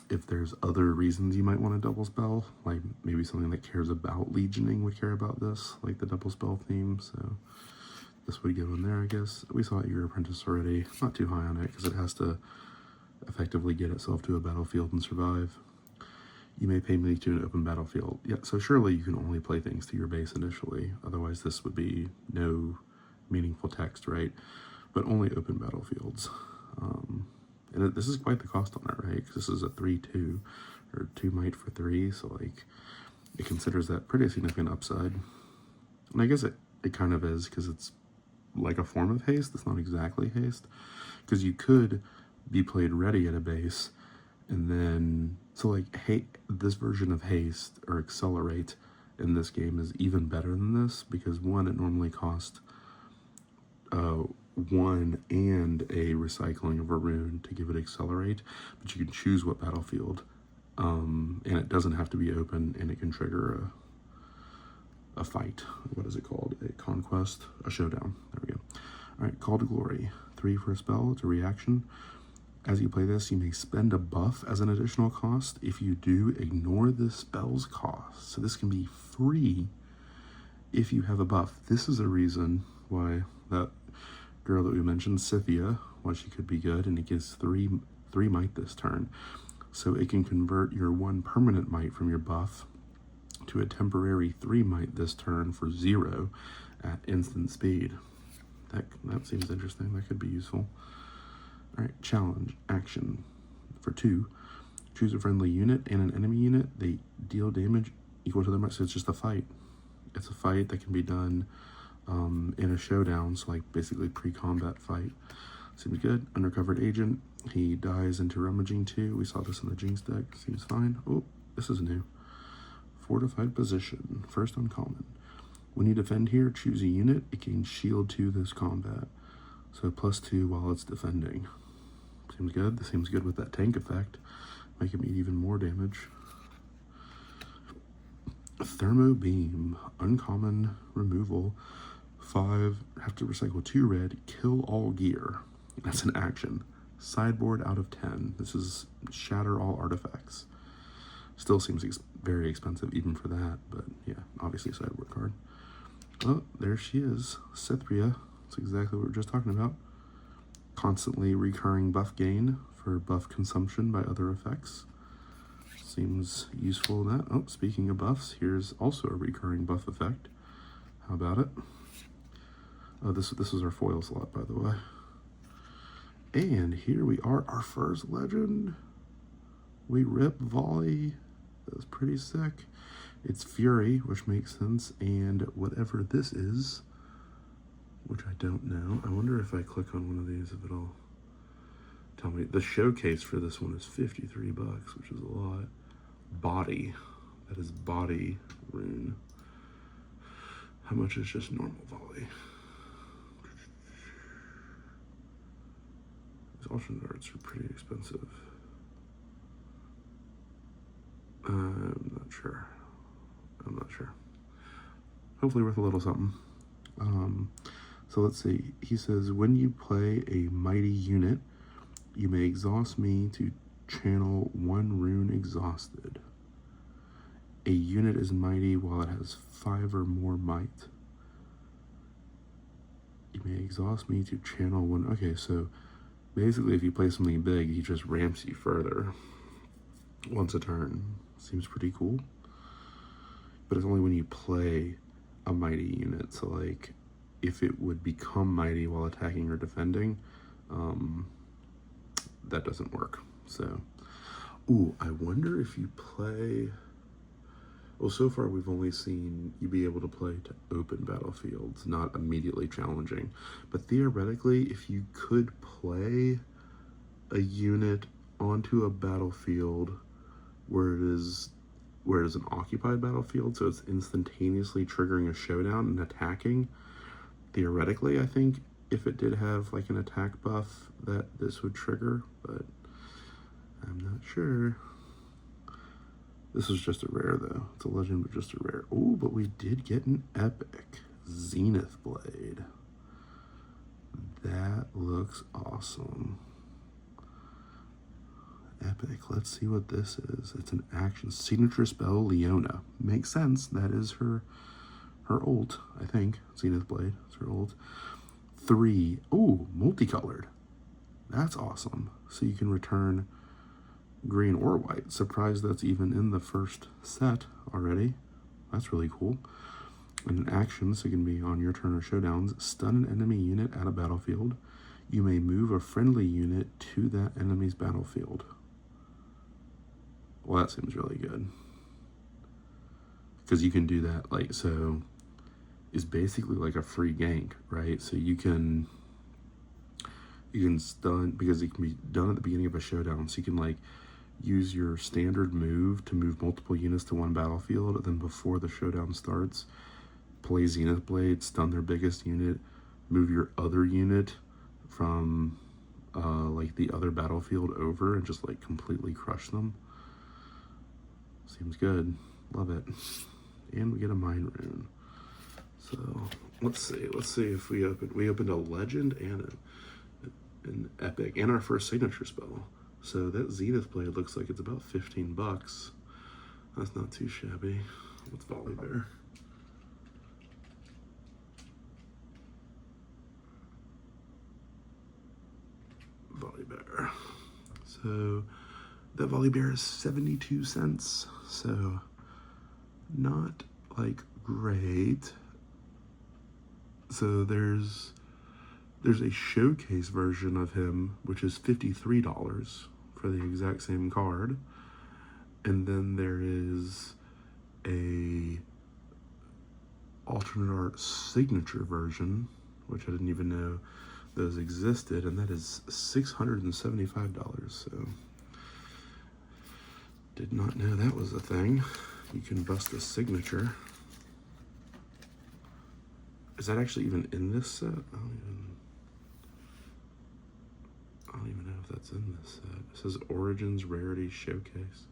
if there's other reasons you might want to double spell, like maybe something that cares about legioning would care about this, like the double spell theme, so this would go in there, I guess. We saw Eager Apprentice already. Not too high on it, because it has to effectively get itself to a battlefield and survive. You may pay me to an open battlefield. Yeah, so surely you can only play things to your base initially, otherwise this would be no meaningful text, right? But only open battlefields. And this is quite the cost on that, right? Because this is a 3/2, or 2 might for 3, so like it considers that pretty significant upside. And I guess it kind of is, because it's like a form of haste. It's not exactly haste, because you could be played ready at a base, and then so like this version of haste or accelerate in this game is even better than this, because 1, it normally costs 1 and a recycling of a rune to give it accelerate, but you can choose what battlefield, and it doesn't have to be open, and it can trigger a fight. What is it called? A conquest, a showdown. There we go. All right, Call to Glory. 3 for a spell. It's a reaction. As you play this, you may spend a buff as an additional cost. If you do, ignore the spell's cost. So this can be free if you have a buff. This is a reason why that girl that we mentioned, Scythia, why she could be good, and it gives 3 might this turn. So it can convert your 1 permanent might from your buff to a temporary 3 might this turn for 0 at instant speed. That seems interesting. That could be useful. All right, challenge, action. For 2, choose a friendly unit and an enemy unit. They deal damage equal to their might. So it's just a fight. It's a fight that can be done in a showdown, so like basically pre-combat fight. Seems good. Undercovered agent. He dies into rummaging 2. We saw this in the Jinx deck. Seems fine. Oh, this is new. Fortified position. First uncommon. When you defend here, choose a unit. It gains shield 2 this combat. So +2 while it's defending. Seems good. This seems good with that tank effect. Make him eat even more damage. Thermo Beam. Uncommon removal. 5. Have to recycle 2 red. Kill all gear. That's an action. Sideboard out of 10. This is shatter all artifacts. Still seems very expensive even for that, but yeah, obviously sideboard card. Oh, there she is. Cythria. That's exactly what we were just talking about. Constantly recurring buff gain for buff consumption by other effects. Seems useful in that. Oh, speaking of buffs, here's also a recurring buff effect. How about it? Oh, this is our foil slot, by the way. And here we are, our first legend. We rip Volley. That was pretty sick. It's Fury, which makes sense, and whatever this is, which I don't know. I wonder if I click on one of these, if it'll tell me. The showcase for this one is $53, which is a lot. Body. That is body rune. How much is just normal Volley? These auction arts are pretty expensive. I'm not sure. Hopefully worth a little something. So let's see. He says, when you play a mighty unit, you may exhaust me to channel 1 rune exhausted. A unit is mighty while it has 5 or more might. You may exhaust me to channel 1. Okay, so basically if you play something big, he just ramps you further once a turn. Seems pretty cool. But it's only when you play a mighty unit. So like if it would become mighty while attacking or defending, that doesn't work. So, ooh, I wonder if you play, well, so far we've only seen you be able to play to open battlefields, not immediately challenging. But theoretically, if you could play a unit onto a battlefield where it is an occupied battlefield, so it's instantaneously triggering a showdown and attacking, theoretically, I think if it did have like an attack buff that this would trigger, but I'm not sure. This is just a rare though. It's a legend, but just a rare. Oh, but we did get an epic Zenith Blade. That looks awesome. Epic. Let's see what this is. It's an action signature spell, Leona. Makes sense. That is her ult, I think. Zenith Blade. It's her ult. 3. Oh, multicolored. That's awesome. So you can return green or white. Surprised that's even in the first set already. That's really cool. And an action, so it can be on your turn or showdowns. Stun an enemy unit at a battlefield. You may move a friendly unit to that enemy's battlefield. Well, that seems really good. Because you can do that, like, so it's basically like a free gank, right? So you can stun, because it can be done at the beginning of a showdown, so you can like use your standard move to move multiple units to one battlefield, and then before the showdown starts, play Zenith Blade, stun their biggest unit, move your other unit from like the other battlefield over and just like completely crush them. Seems good. Love it. And we get a Mind Rune. So let's see if we opened a legend and an epic and our first signature spell. So that Zenith blade looks like it's about 15 bucks. That's not too shabby. What's Volibear? Volibear. So that Volibear is 72 cents. So not like great. So there's a showcase version of him, which is $53 for the exact same card. And then there is a alternate art signature version, which I didn't even know those existed, and that is $675. So did not know that was a thing. You can bust a signature. Is that actually even in this set? I don't even know if that's in this set. It says Origins Rarity Showcase.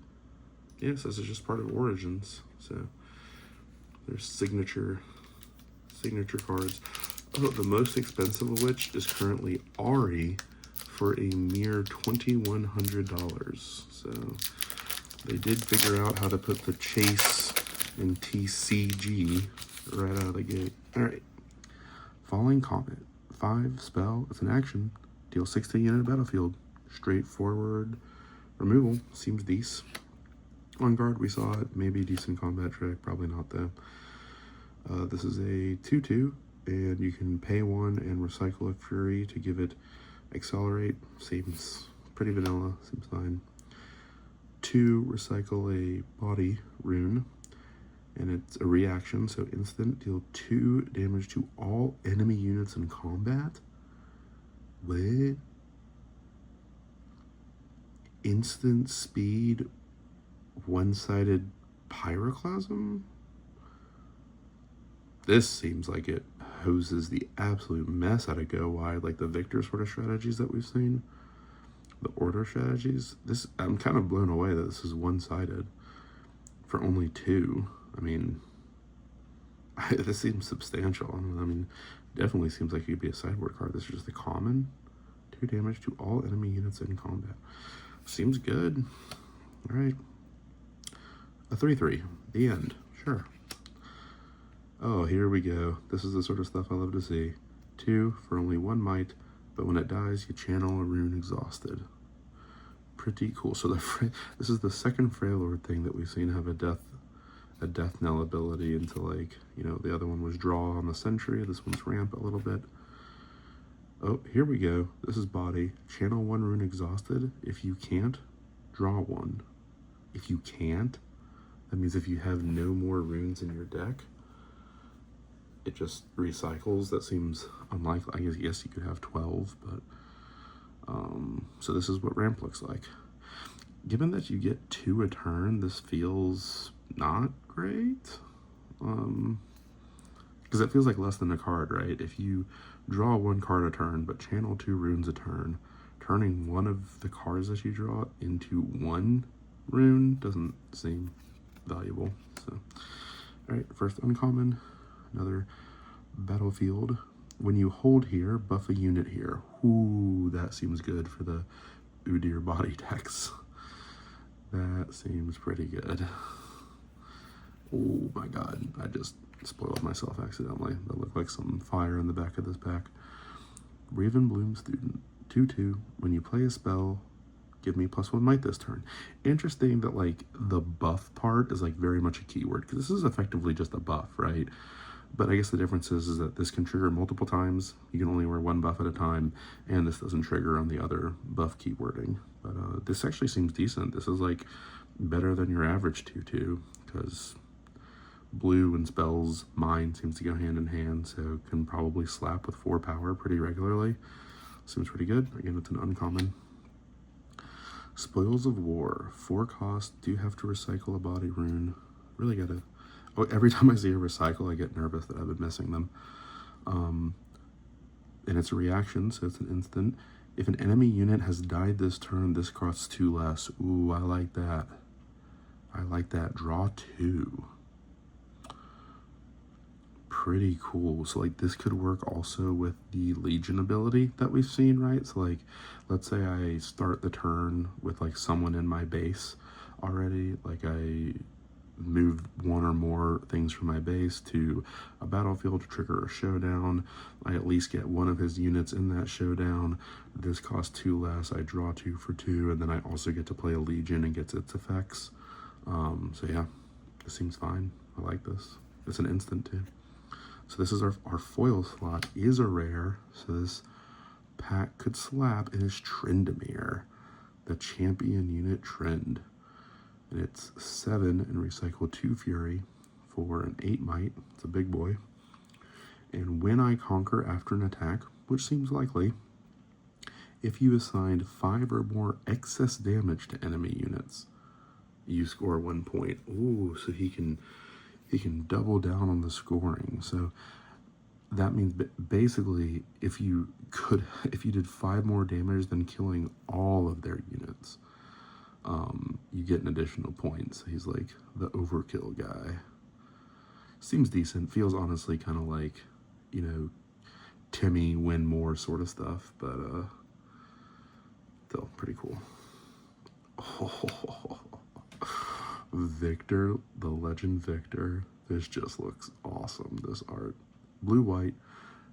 Yes, this is just part of Origins. So there's signature cards. Oh, the most expensive of which is currently Ari for a mere $2,100. So they did figure out how to put the chase in TCG right out of the gate. All right, Falling Comet, 5 spell. It's an action. Deal 16 unit battlefield. Straightforward removal. Seems decent. On guard, we saw it. Maybe decent combat trick. Probably not, though. This is a 2/2, and you can pay 1 and recycle a Fury to give it Accelerate. Seems pretty vanilla. Seems fine. 2, recycle a Body Rune, and it's a reaction, so instant. Deal 2 damage to all enemy units in combat. What? Instant speed, one-sided Pyroclasm? This seems like it hoses the absolute mess out of Go Wide, like the Victor sort of strategies that we've seen. The Order strategies. This, I'm kind of blown away that this is one-sided for only 2. I mean, this seems substantial. I mean, definitely seems like it could be a sideboard card. This is just a common. 2 damage to all enemy units in combat. Seems good. All right. A 3/3. The end. Sure. Oh, here we go. This is the sort of stuff I love to see. 2 for only 1 might, but when it dies, you channel a rune exhausted. Pretty cool. So this is the second Freylord thing that we've seen have a death knell ability into, like, you know, the other one was draw on the sentry. This one's ramp a little bit. Oh, here we go. This is Body. Channel 1 rune exhausted. If you can't, draw 1. If you can't, that means if you have no more runes in your deck, it just recycles. That seems unlikely. I guess you could have 12, but so this is what ramp looks like. Given that you get 2 a turn, this feels not great. Because it feels like less than a card, right? If you draw 1 card a turn, but channel 2 runes a turn, turning one of the cards that you draw into 1 rune doesn't seem valuable. So, all right, first uncommon, another Battlefield. When you hold here, buff a unit here. Ooh, that seems good for the Udyr body decks. That seems pretty good. Oh my god, I just spoiled myself accidentally. That looked like some fire in the back of this pack. Ravenbloom Student, 2/2. When you play a spell, give me +1 might this turn. Interesting that, like, the buff part is, like, very much a keyword, because this is effectively just a buff, right? But I guess the difference is that this can trigger multiple times. You can only wear 1 buff at a time, and this doesn't trigger on the other buff keywording. But this actually seems decent. This is, like, better than your average 2/2, because blue and spells mine seems to go hand in hand, so can probably slap with 4 power pretty regularly. Seems pretty good. Again, it's an uncommon. Spoils of War, 4 cost. Do have to recycle a body rune. Really gotta. Oh, every time I see a recycle, I get nervous that I've been missing them. And it's a reaction, so it's an instant. If an enemy unit has died this turn, this costs 2 less. Ooh, I like that. I like that. Draw 2. pretty cool. So like this could work also with the Legion ability that we've seen, right? So like, let's say I start the turn with like someone in my base already, like I move one or more things from my base to a battlefield to trigger a showdown. I at least get one of his units in that showdown. This costs 2 less. I draw 2 for 2, and then I also get to play a Legion and gets its effects. So yeah, this seems fine. I like this. It's an instant too. So this is our foil slot is a rare. So this pack could slap. It is Trendemir, the champion unit Trend. And it's 7 and recycle 2 Fury for an 8 might. It's a big boy. And when I conquer after an attack, which seems likely, if you assigned 5 or more excess damage to enemy units, you score 1 point. Ooh, so he can double down on the scoring. So that means basically if you did 5 more damage than killing all of their units, you get an additional point. So he's like the overkill guy. Seems decent. Feels honestly kind of like, you know, Timmy win more sort of stuff, but still pretty cool. Oh, Victor, the legend Victor. This just looks awesome, this art. Blue, white,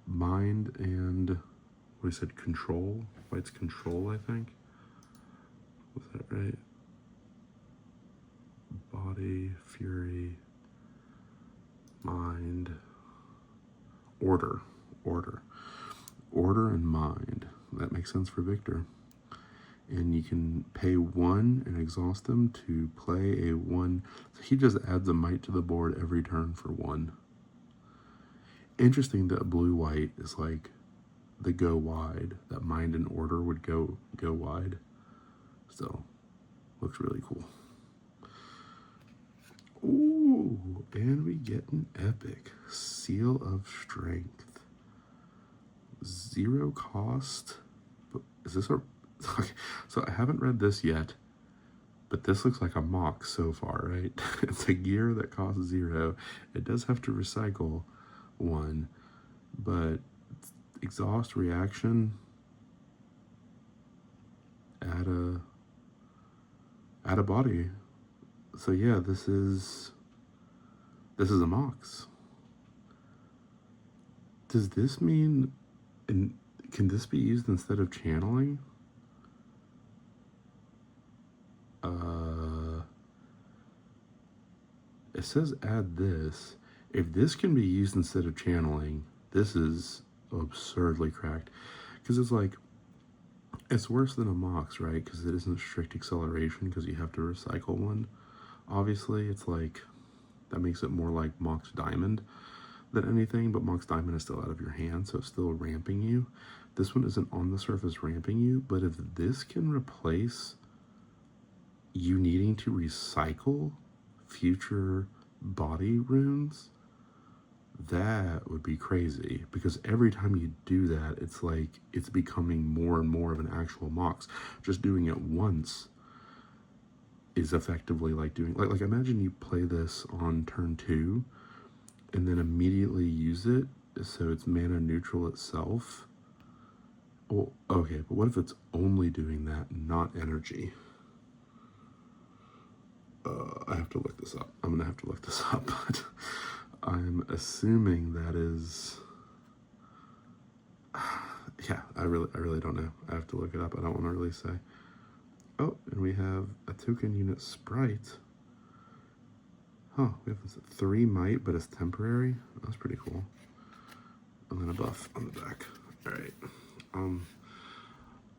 mind, and what he said, control. White's control, I think. Was that right? Body, fury, mind, order, and mind. That makes sense for Victor. And you can pay 1 and exhaust them to play a 1. So he just adds a might to the board every turn for 1. Interesting that blue-white is like the go wide. That mind and order would go wide. So, looks really cool. Ooh, and we get an epic Seal of Strength. 0 cost. Is this a... Okay, so I haven't read this yet, but this looks like a mock so far, right? It's a gear that costs 0. It does have to recycle 1, but exhaust reaction, add a body. So yeah, this is a mox. Does this mean, and can this be used instead of channeling? It says add this. If this can be used instead of channeling, this is absurdly cracked. Because it's like, it's worse than a mox, right? Because it isn't strict acceleration because you have to recycle 1. Obviously, it's like, that makes it more like Mox Diamond than anything, but Mox Diamond is still out of your hand, so it's still ramping you. This one isn't on the surface ramping you, but if this can replace you needing to recycle future body runes, that would be crazy, because every time you do that, it's like it's becoming more and more of an actual mox. Just doing it once is effectively like doing, like imagine you play this on turn 2 and then immediately use it so it's mana neutral itself. Well, okay, but what if it's only doing that, not energy? I have to look this up. I'm gonna have to look this up, but I'm assuming that is, yeah, I really don't know. I have to look it up. I don't want to really say. Oh, and we have a token unit sprite. Oh, we have 3 might, but it's temporary. That's pretty cool. And then a buff on the back. All right. I'm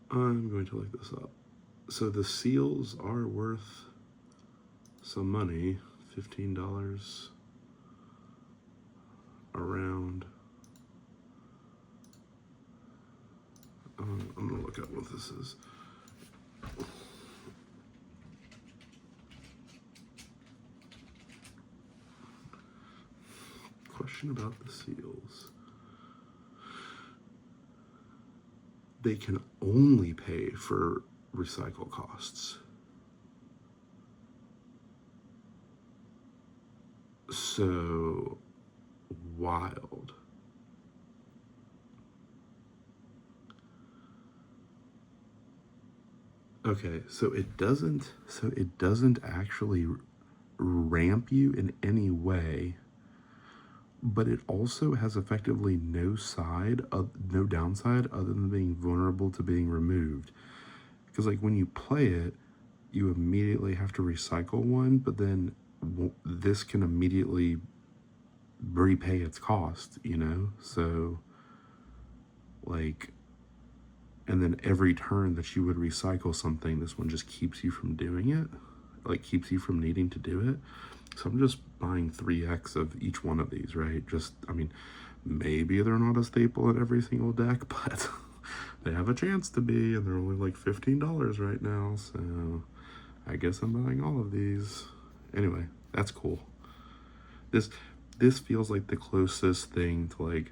going to look this up. So the seals are worth some money. $15 around. I'm gonna look up what this is. Question about the seals. They can only pay for recycle costs. So wild. Okay, so it doesn't actually ramp you in any way, but it also has effectively no downside other than being vulnerable to being removed. Because like when you play it, you immediately have to recycle one, but then this can immediately repay its cost, you know? So like, and then every turn that you would recycle something, this one just keeps you from doing it, like keeps you from needing to do it. So I'm just buying 3x of each one of these, right? Just, I mean, maybe they're not a staple at every single deck, but they have a chance to be, and they're only like $15 right now, so I guess I'm buying all of these. Anyway, that's cool. This feels like the closest thing to like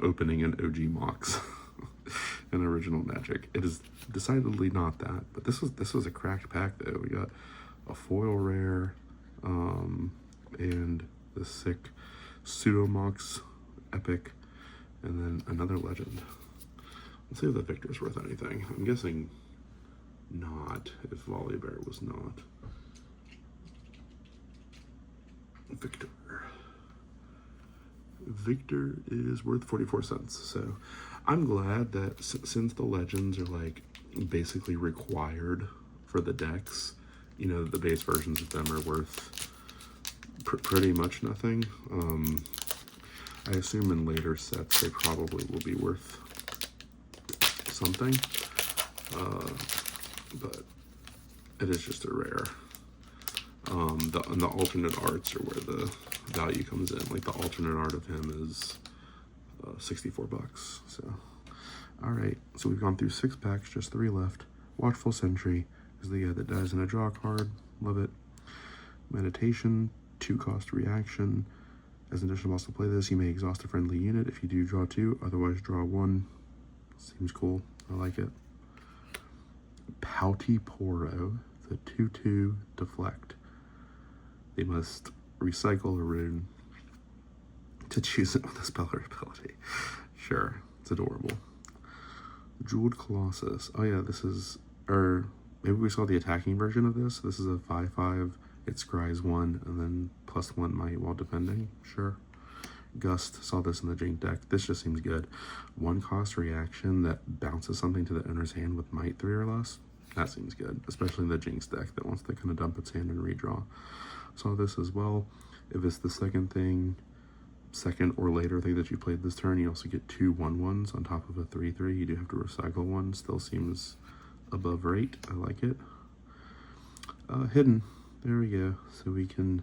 opening an OG Mox in original Magic. It is decidedly not that, but this was a cracked pack though. We got a foil rare, and the sick pseudo Mox epic, and then another legend. Let's see if the Victor's worth anything. I'm guessing not, if Volibear was not. Victor is worth 44 cents. So I'm glad that since the legends are like basically required for the decks, you know, the base versions of them are worth pretty much nothing. I assume in later sets they probably will be worth something, but it is just a rare. The alternate arts are where the value comes in. Like the alternate art of him is 64 bucks. So, all right. So we've gone through 6 packs, just 3 left. Watchful Sentry is the guy that dies in a draw card. Love it. Meditation, 2-cost reaction. As an additional boss to play this, you may exhaust a friendly unit. If you do, draw 2. Otherwise, draw 1. Seems cool. I like it. Pouty Poro, the 2/2 deflect. They must recycle a rune to choose it with a spell or ability. Sure, it's adorable. Jeweled Colossus. Oh yeah, this is, or maybe we saw the attacking version of this. This is a 5/5. It scries 1 and then +1 might while defending. Sure. Gust, saw this in the Jink deck. This just seems good. 1-cost reaction that bounces something to the owner's hand with might 3 or less. That seems good, especially in the Jinx deck that wants to kind of dump its hand and redraw. Saw this as well. If it's the second or later thing that you played this turn, you also get 2 1/1s on top of a 3/3. You do have to recycle one. Still seems above rate. I like it. Hidden. There we go. So we can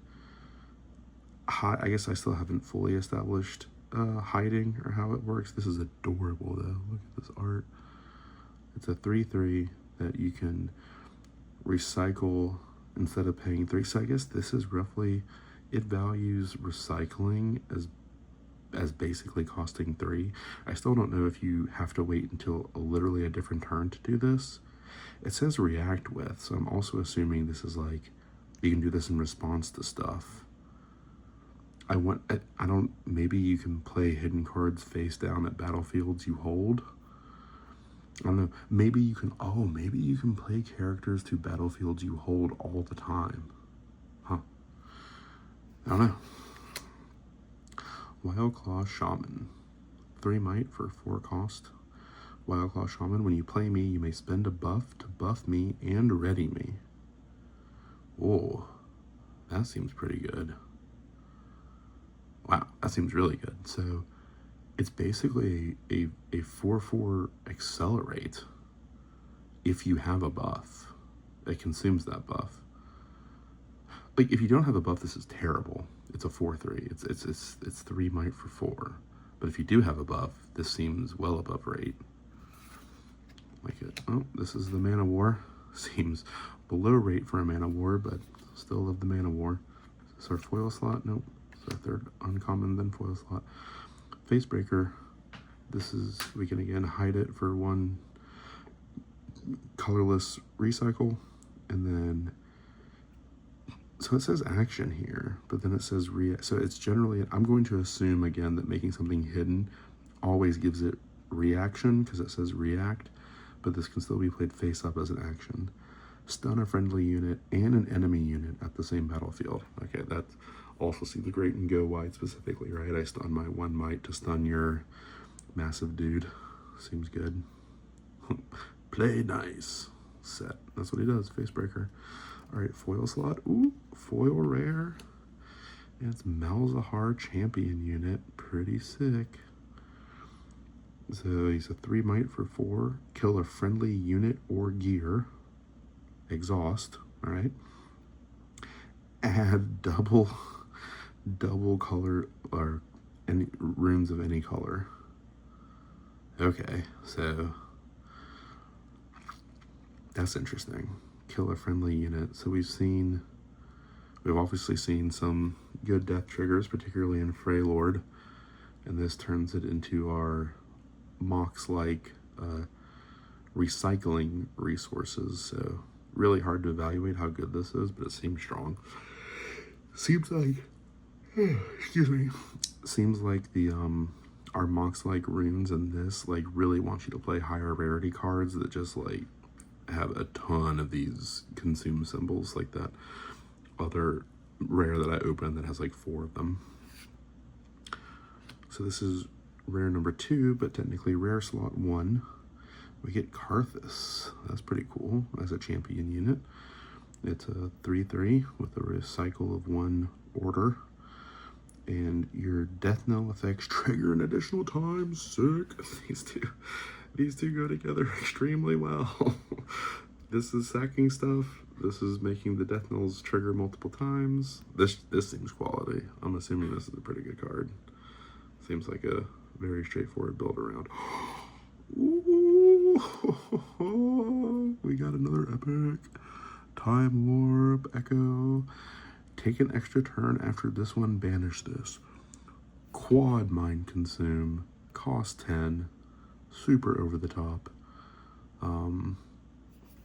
I guess I still haven't fully established hiding or how it works. This is adorable though. Look at this art. It's a 3/3 that you can recycle instead of paying 3. So I guess this is roughly, it values recycling as basically costing 3. I still don't know if you have to wait until literally a different turn to do this. It says react with, so I'm also assuming this is like, you can do this in response to stuff. I don't, maybe you can play hidden cards face down at battlefields you hold. I don't know, maybe you can play characters to battlefields you hold all the time. Huh. I don't know. Wildclaw Shaman. 3 might for 4 cost. Wildclaw Shaman, when you play me, you may spend a buff to buff me and ready me. Whoa, that seems pretty good. Wow, that seems really good. So it's basically a 4/4 accelerate if you have a buff. It consumes that buff. Like if you don't have a buff, this is terrible. It's a 4/3. It's 3 might for 4. But if you do have a buff, this seems well above rate. Like it. Oh, this is the Mana War. Seems below rate for a Mana War, but still love the Mana War. Is this our foil slot? Nope. It's our 3rd uncommon, then foil slot. Facebreaker. This is, we can again hide it for 1 colorless recycle, and then So it says action here, but then it says so it's generally, I'm going to assume again that making something hidden always gives it reaction because it says react, but this can still be played face up as an action. Stun a friendly unit and an enemy unit at the same battlefield. Okay, that also seems great in go wide specifically, right? I stun my 1 might to stun your massive dude. Seems good. Play nice. Set. That's what he does, Facebreaker. Alright, foil slot. Ooh, foil rare. And it's Malzahar champion unit. Pretty sick. So he's a 3 might for 4. Kill a friendly unit or gear. Exhaust. Alright. Add double color or any runes of any color. Okay, so that's interesting. Kill a friendly unit. So we've obviously seen some good death triggers, particularly in Freylord, and this turns it into our Mox-like recycling resources. So really hard to evaluate how good this is, but it seems strong. Seems like, excuse me, seems like the our Mox-like runes in this like really want you to play higher rarity cards that just like have a ton of these consume symbols, like that other rare that I opened that has like 4 of them. So this is rare number 2, but technically rare slot 1. We get Karthus. That's pretty cool as a champion unit. It's a 3/3 with a recycle of 1 order. And your death knell effects trigger an additional time. Sick. These two go together extremely well. This is sacking stuff. This is making the death knells trigger multiple times. This seems quality. I'm assuming this is a pretty good card. Seems like a very straightforward build around. Ooh, we got another epic. Time Warp, Echo. Take an extra turn after this one, banish this. Quad Mind Consume, cost 10, super over the top.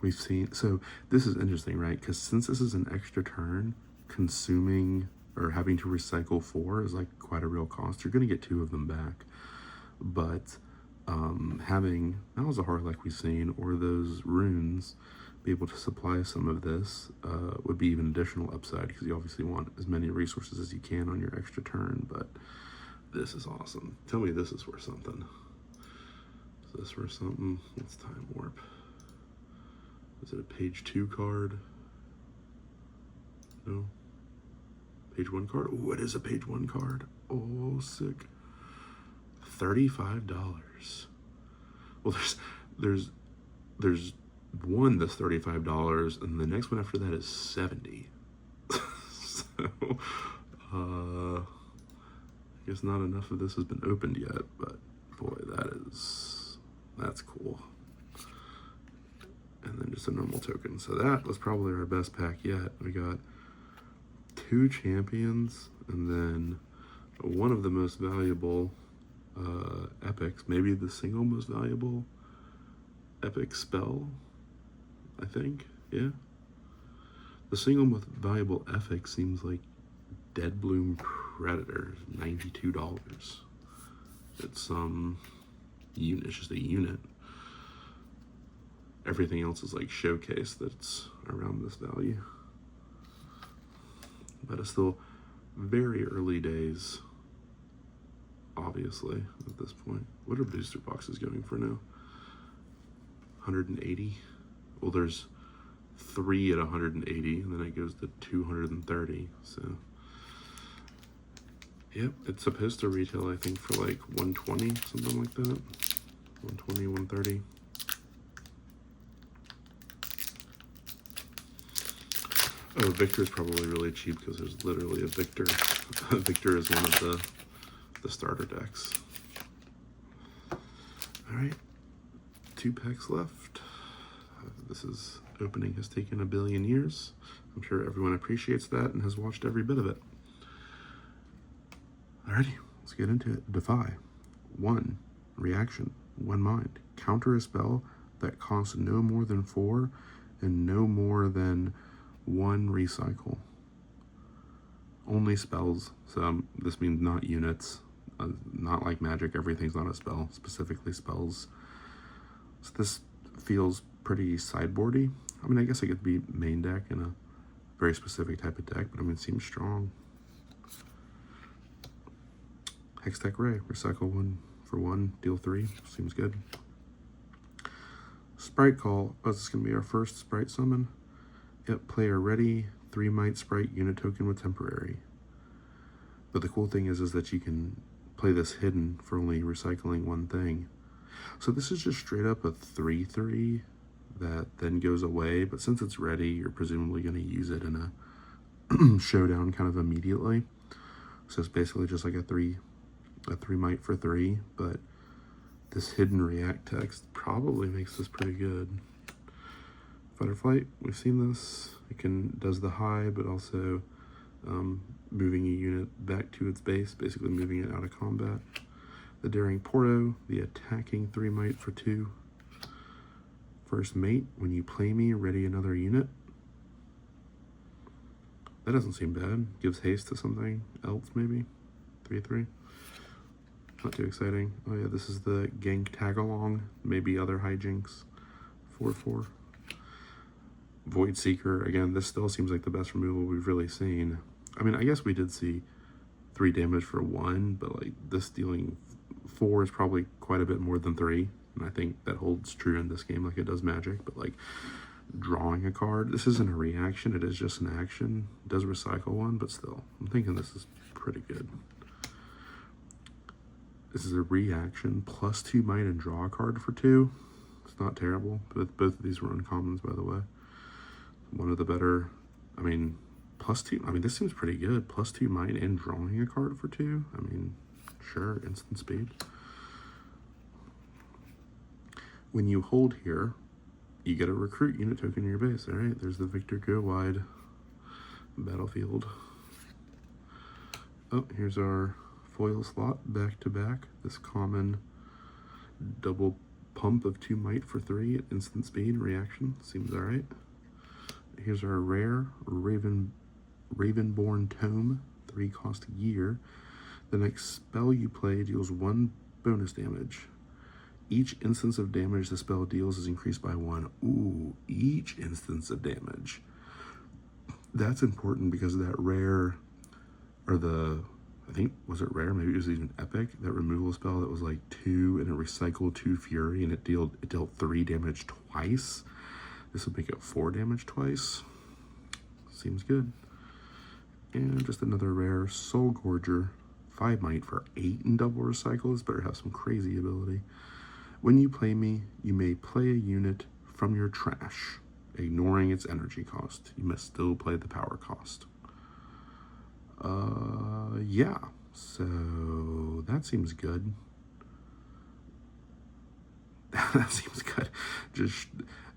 We've seen, so this is interesting, right? Because since this is an extra turn, consuming or having to recycle 4 is like quite a real cost. You're going to get 2 of them back. But having Malzahar like we've seen, or those runes, be able to supply some of this would be even additional upside, because you obviously want as many resources as you can on your extra turn. But this is awesome. Tell me this is worth something. Is this worth something? It's Time Warp. Is it a page 2 card? No. Page 1 card? Oh, it is a page 1 card. Oh, sick. $35. Well, there's one that's $35, and the next one after that is $70. So, I guess not enough of this has been opened yet, but boy, that's cool. And then just a normal token. So that was probably our best pack yet. We got 2 champions, and then one of the most valuable epics, maybe the single most valuable epic spell, I think. Yeah, the single most valuable epic seems like Dead Bloom Predator, $92. It's unit, it's just a unit. Everything else is like showcase that's around this value, but it's still very early days, obviously, at this point. What are booster boxes going for now? 180. Well, there's 3 at 180, and then it goes to 230. So yep, it's supposed to retail, I think, for like 120, something like that. 120, 130. Oh, Victor is probably really cheap because there's literally a Victor. Victor is one of the starter decks. All right, 2 packs left. This opening has taken a billion years. I'm sure everyone appreciates that and has watched every bit of it. Alrighty, let's get into it. Defy. 1. Reaction. 1 mind. Counter a spell that costs no more than 4 and no more than 1 recycle. only spells. So this means not units, not like magic. Everything's not a spell, specifically spells. So this feels pretty sideboardy. I mean, I guess it could be main deck in a very specific type of deck, but I mean, it seems strong. Hextech Ray, recycle 1 for 1, deal 3, seems good. Sprite Call, oh, this is going to be our first Sprite summon. Yep, player ready, 3 might Sprite unit token with temporary. But the cool thing is that you can play this hidden for only recycling 1 thing. So this is just straight up a 3/3 that then goes away, but since it's ready, you're presumably going to use it in a showdown kind of immediately. So it's basically just like a 3 might for 3, but this hidden react text probably makes this pretty good. Fight or flight, we've seen this. It does the high, but also moving a unit back to its base, basically moving it out of combat. The Daring Porto, the attacking 3 might for 2. First mate, when you play me, ready another unit. That doesn't seem bad. Gives haste to something else, maybe. 3/3. Not too exciting. Oh yeah, this is the Gank Tagalong, maybe other hijinks. 4/4. Void Seeker, again, this still seems like the best removal we've really seen. I mean, I guess we did see 3 damage for 1, but like this dealing 4 is probably quite a bit more than 3. And I think that holds true in this game like it does Magic, but like drawing a card, this isn't a reaction, it is just an action. It does recycle 1, but still, I'm thinking this is pretty good. This is a reaction, plus 2 might and draw a card for 2. It's not terrible, but both of these were uncommons, by the way. One of the better, I mean, plus 2, I mean, this seems pretty good. Plus 2 might and drawing a card for 2. I mean, sure, instant speed. When you hold here, you get a recruit unit token in your base. All right, there's the Victor Go Wide battlefield. Oh, here's our foil slot back to back. This common double pump of 2 might for 3 at instant speed reaction. Seems all right. Here's our rare Ravenborn Tome, 3 cost gear. The next spell you play deals 1 bonus damage. Each instance of damage the spell deals is increased by 1. Ooh, each instance of damage. That's important because that rare, or the, I think, was it rare? Maybe it was even epic. That removal spell that was like 2 and it recycled 2 fury and it dealt 3 damage twice. This would make it 4 damage twice. Seems good. And just another rare Soul Gorger, 5 might for 8 and double recycle. This better have some crazy ability. When you play me, you may play a unit from your trash, ignoring its energy cost. You must still play the power cost. Yeah, so that seems good. That seems good.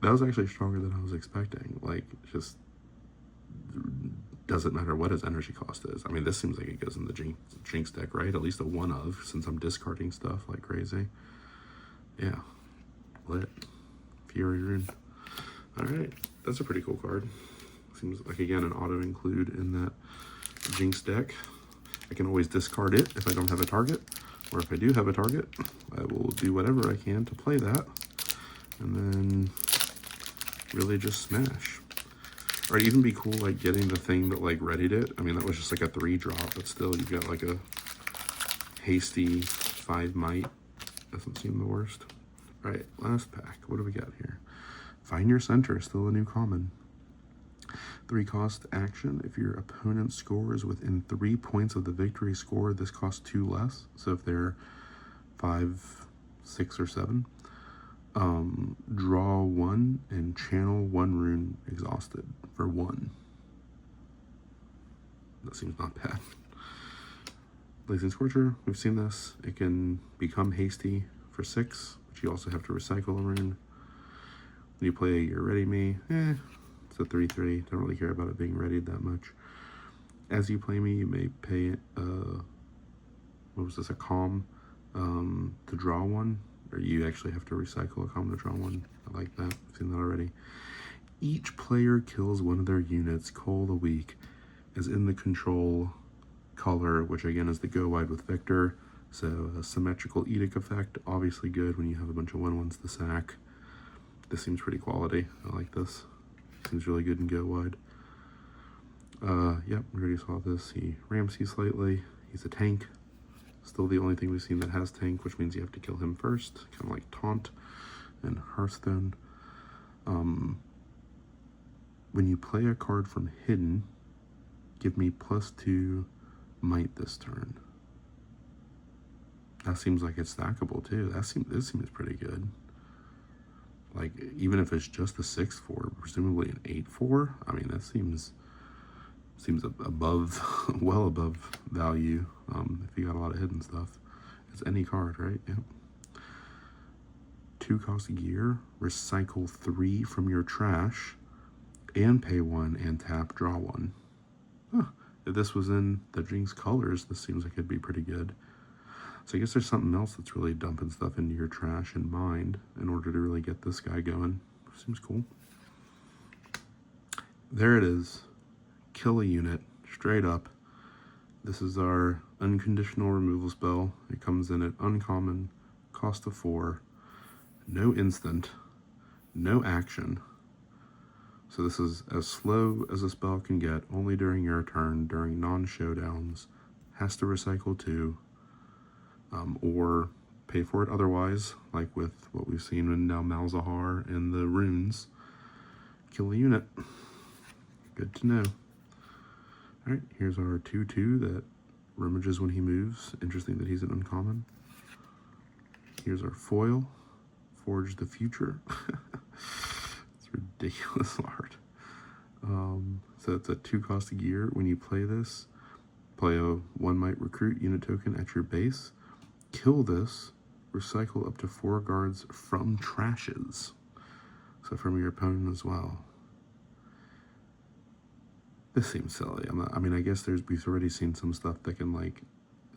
That was actually stronger than I was expecting. Like, just doesn't matter what his energy cost is. I mean, this seems like it goes in the Jinx deck, right? At least a 1 of, since I'm discarding stuff like crazy. Yeah, lit. Fury Rune. Alright, that's a pretty cool card. Seems like, again, an auto-include in that Jinx deck. I can always discard it if I don't have a target, or if I do have a target, I will do whatever I can to play that, and then really just smash. Or it'd even be cool, like, getting the thing that, like, readied it. I mean, that was just, like, a 3-drop, but still, you've got, like, a hasty 5 might. Doesn't seem the worst. All right, last pack. What do we got here? Find Your Center, still a new common. 3 cost action. If your opponent scores within 3 points of the victory score, this costs 2 less. So if they're 5, 6, or 7, draw 1 and channel 1 rune exhausted for 1. That seems not bad. Blazing Scorcher, we've seen this. It can become hasty for 6, but you also have to recycle a rune. When you play your Ready Me, it's a 3/3. Don't really care about it being readied that much. As you play me, you may pay, what was this, a Calm to draw 1, or you actually have to recycle a Calm to draw 1. I like that. I've seen that already. Each player kills one of their units, Coal the Weak, as in the control color, which again is the Go Wide with Victor. So a symmetrical edict effect, obviously good when you have a bunch of 1/1s to sack. This seems pretty quality. I like this. Seems really good in Go Wide. Yep, we already saw this. He ramps you slightly. He's a tank. Still the only thing we've seen that has tank, which means you have to kill him first. Kind of like Taunt and Hearthstone. When you play a card from Hidden, give me +2 Might this turn. That seems like it's stackable too. This seems pretty good. Like, even if it's just a 6/4, presumably an 8/4. I mean, that seems above, well above value. If you got a lot of hidden stuff, it's any card, right? Yep. 2 cost a gear. Recycle 3 from your trash, and pay 1 and tap, draw 1. Huh. If this was in the Jinx colors, this seems like it'd be pretty good. So I guess there's something else that's really dumping stuff into your trash and mind in order to really get this guy going. Seems cool. There it is. Kill a unit, straight up. This is our unconditional removal spell. It comes in at uncommon, cost of 4, no instant, no action. So this is as slow as a spell can get, only during your turn, during non-showdowns. Has to recycle 2. Or pay for it otherwise, like with what we've seen in now Malzahar and the runes. Kill a unit. Good to know. Alright, here's our 2/2 that rummages when he moves. Interesting that he's an uncommon. Here's our foil. Forge the Future. It's ridiculous art. So it's a 2 cost a gear. When you play this, play a 1 Might recruit unit token at your base. Kill this, recycle up to 4 guards from trashes. So from your opponent as well. This seems silly. I mean, I guess we've already seen some stuff that can like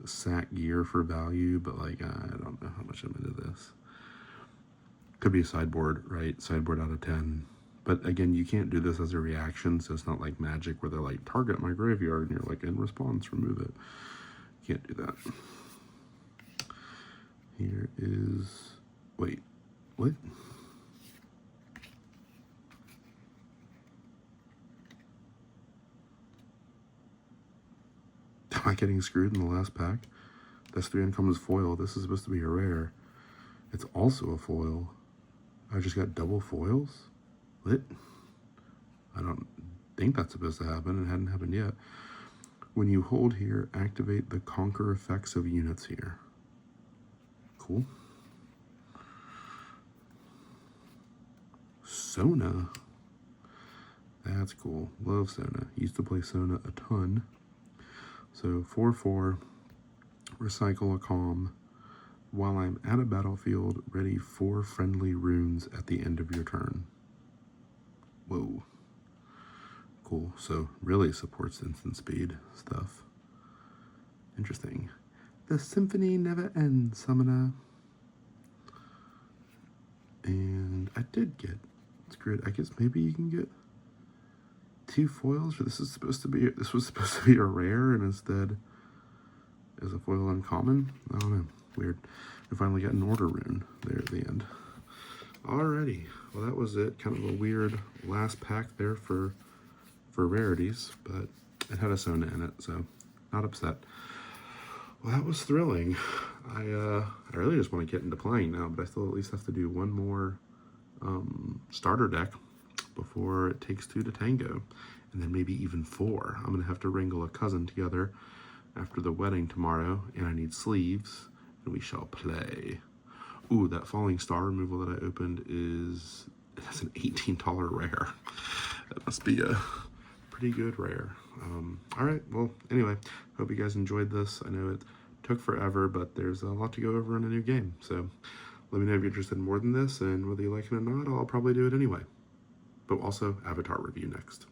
sack gear for value, but like, I don't know how much I'm into this. Could be a sideboard, right? Sideboard out of 10. But again, you can't do this as a reaction, so it's not like Magic where they're like, target my graveyard, and you're like, in response, remove it. You can't do that. Here is, wait, what? Am I getting screwed in the last pack? That's 3 uncommons foil. This is supposed to be a rare. It's also a foil. I just got double foils? What? I don't think that's supposed to happen. It hadn't happened yet. When you hold here, activate the conquer effects of units here. Cool. Sona. That's cool. Love Sona. Used to play Sona a ton. So 4/4, recycle a calm. While I'm at a battlefield, ready 4 friendly runes at the end of your turn. Whoa. Cool. So really supports instant speed stuff. Interesting. The symphony never ends, summoner. And I did get, it's great. I guess maybe you can get 2 foils, or this was supposed to be a rare, and instead is a foil uncommon. I don't know. Weird. I finally got an order rune there at the end. Alrighty. Well, that was it. Kind of a weird last pack there for rarities, but it had a Sona in it, so not upset. Well, that was thrilling. I really just want to get into playing now, but I still at least have to do 1 more starter deck before it takes 2 to tango, and then maybe even 4. I'm gonna have to wrangle a cousin together after the wedding tomorrow, and I need sleeves, and we shall play. Ooh, that falling star removal that I opened that's an $18 rare. That must be a pretty good rare. All right, well, anyway, hope you guys enjoyed this. I know it took forever, but there's a lot to go over in a new game, so let me know if you're interested in more than this, and whether you like it or not, I'll probably do it anyway. But also Avatar review next.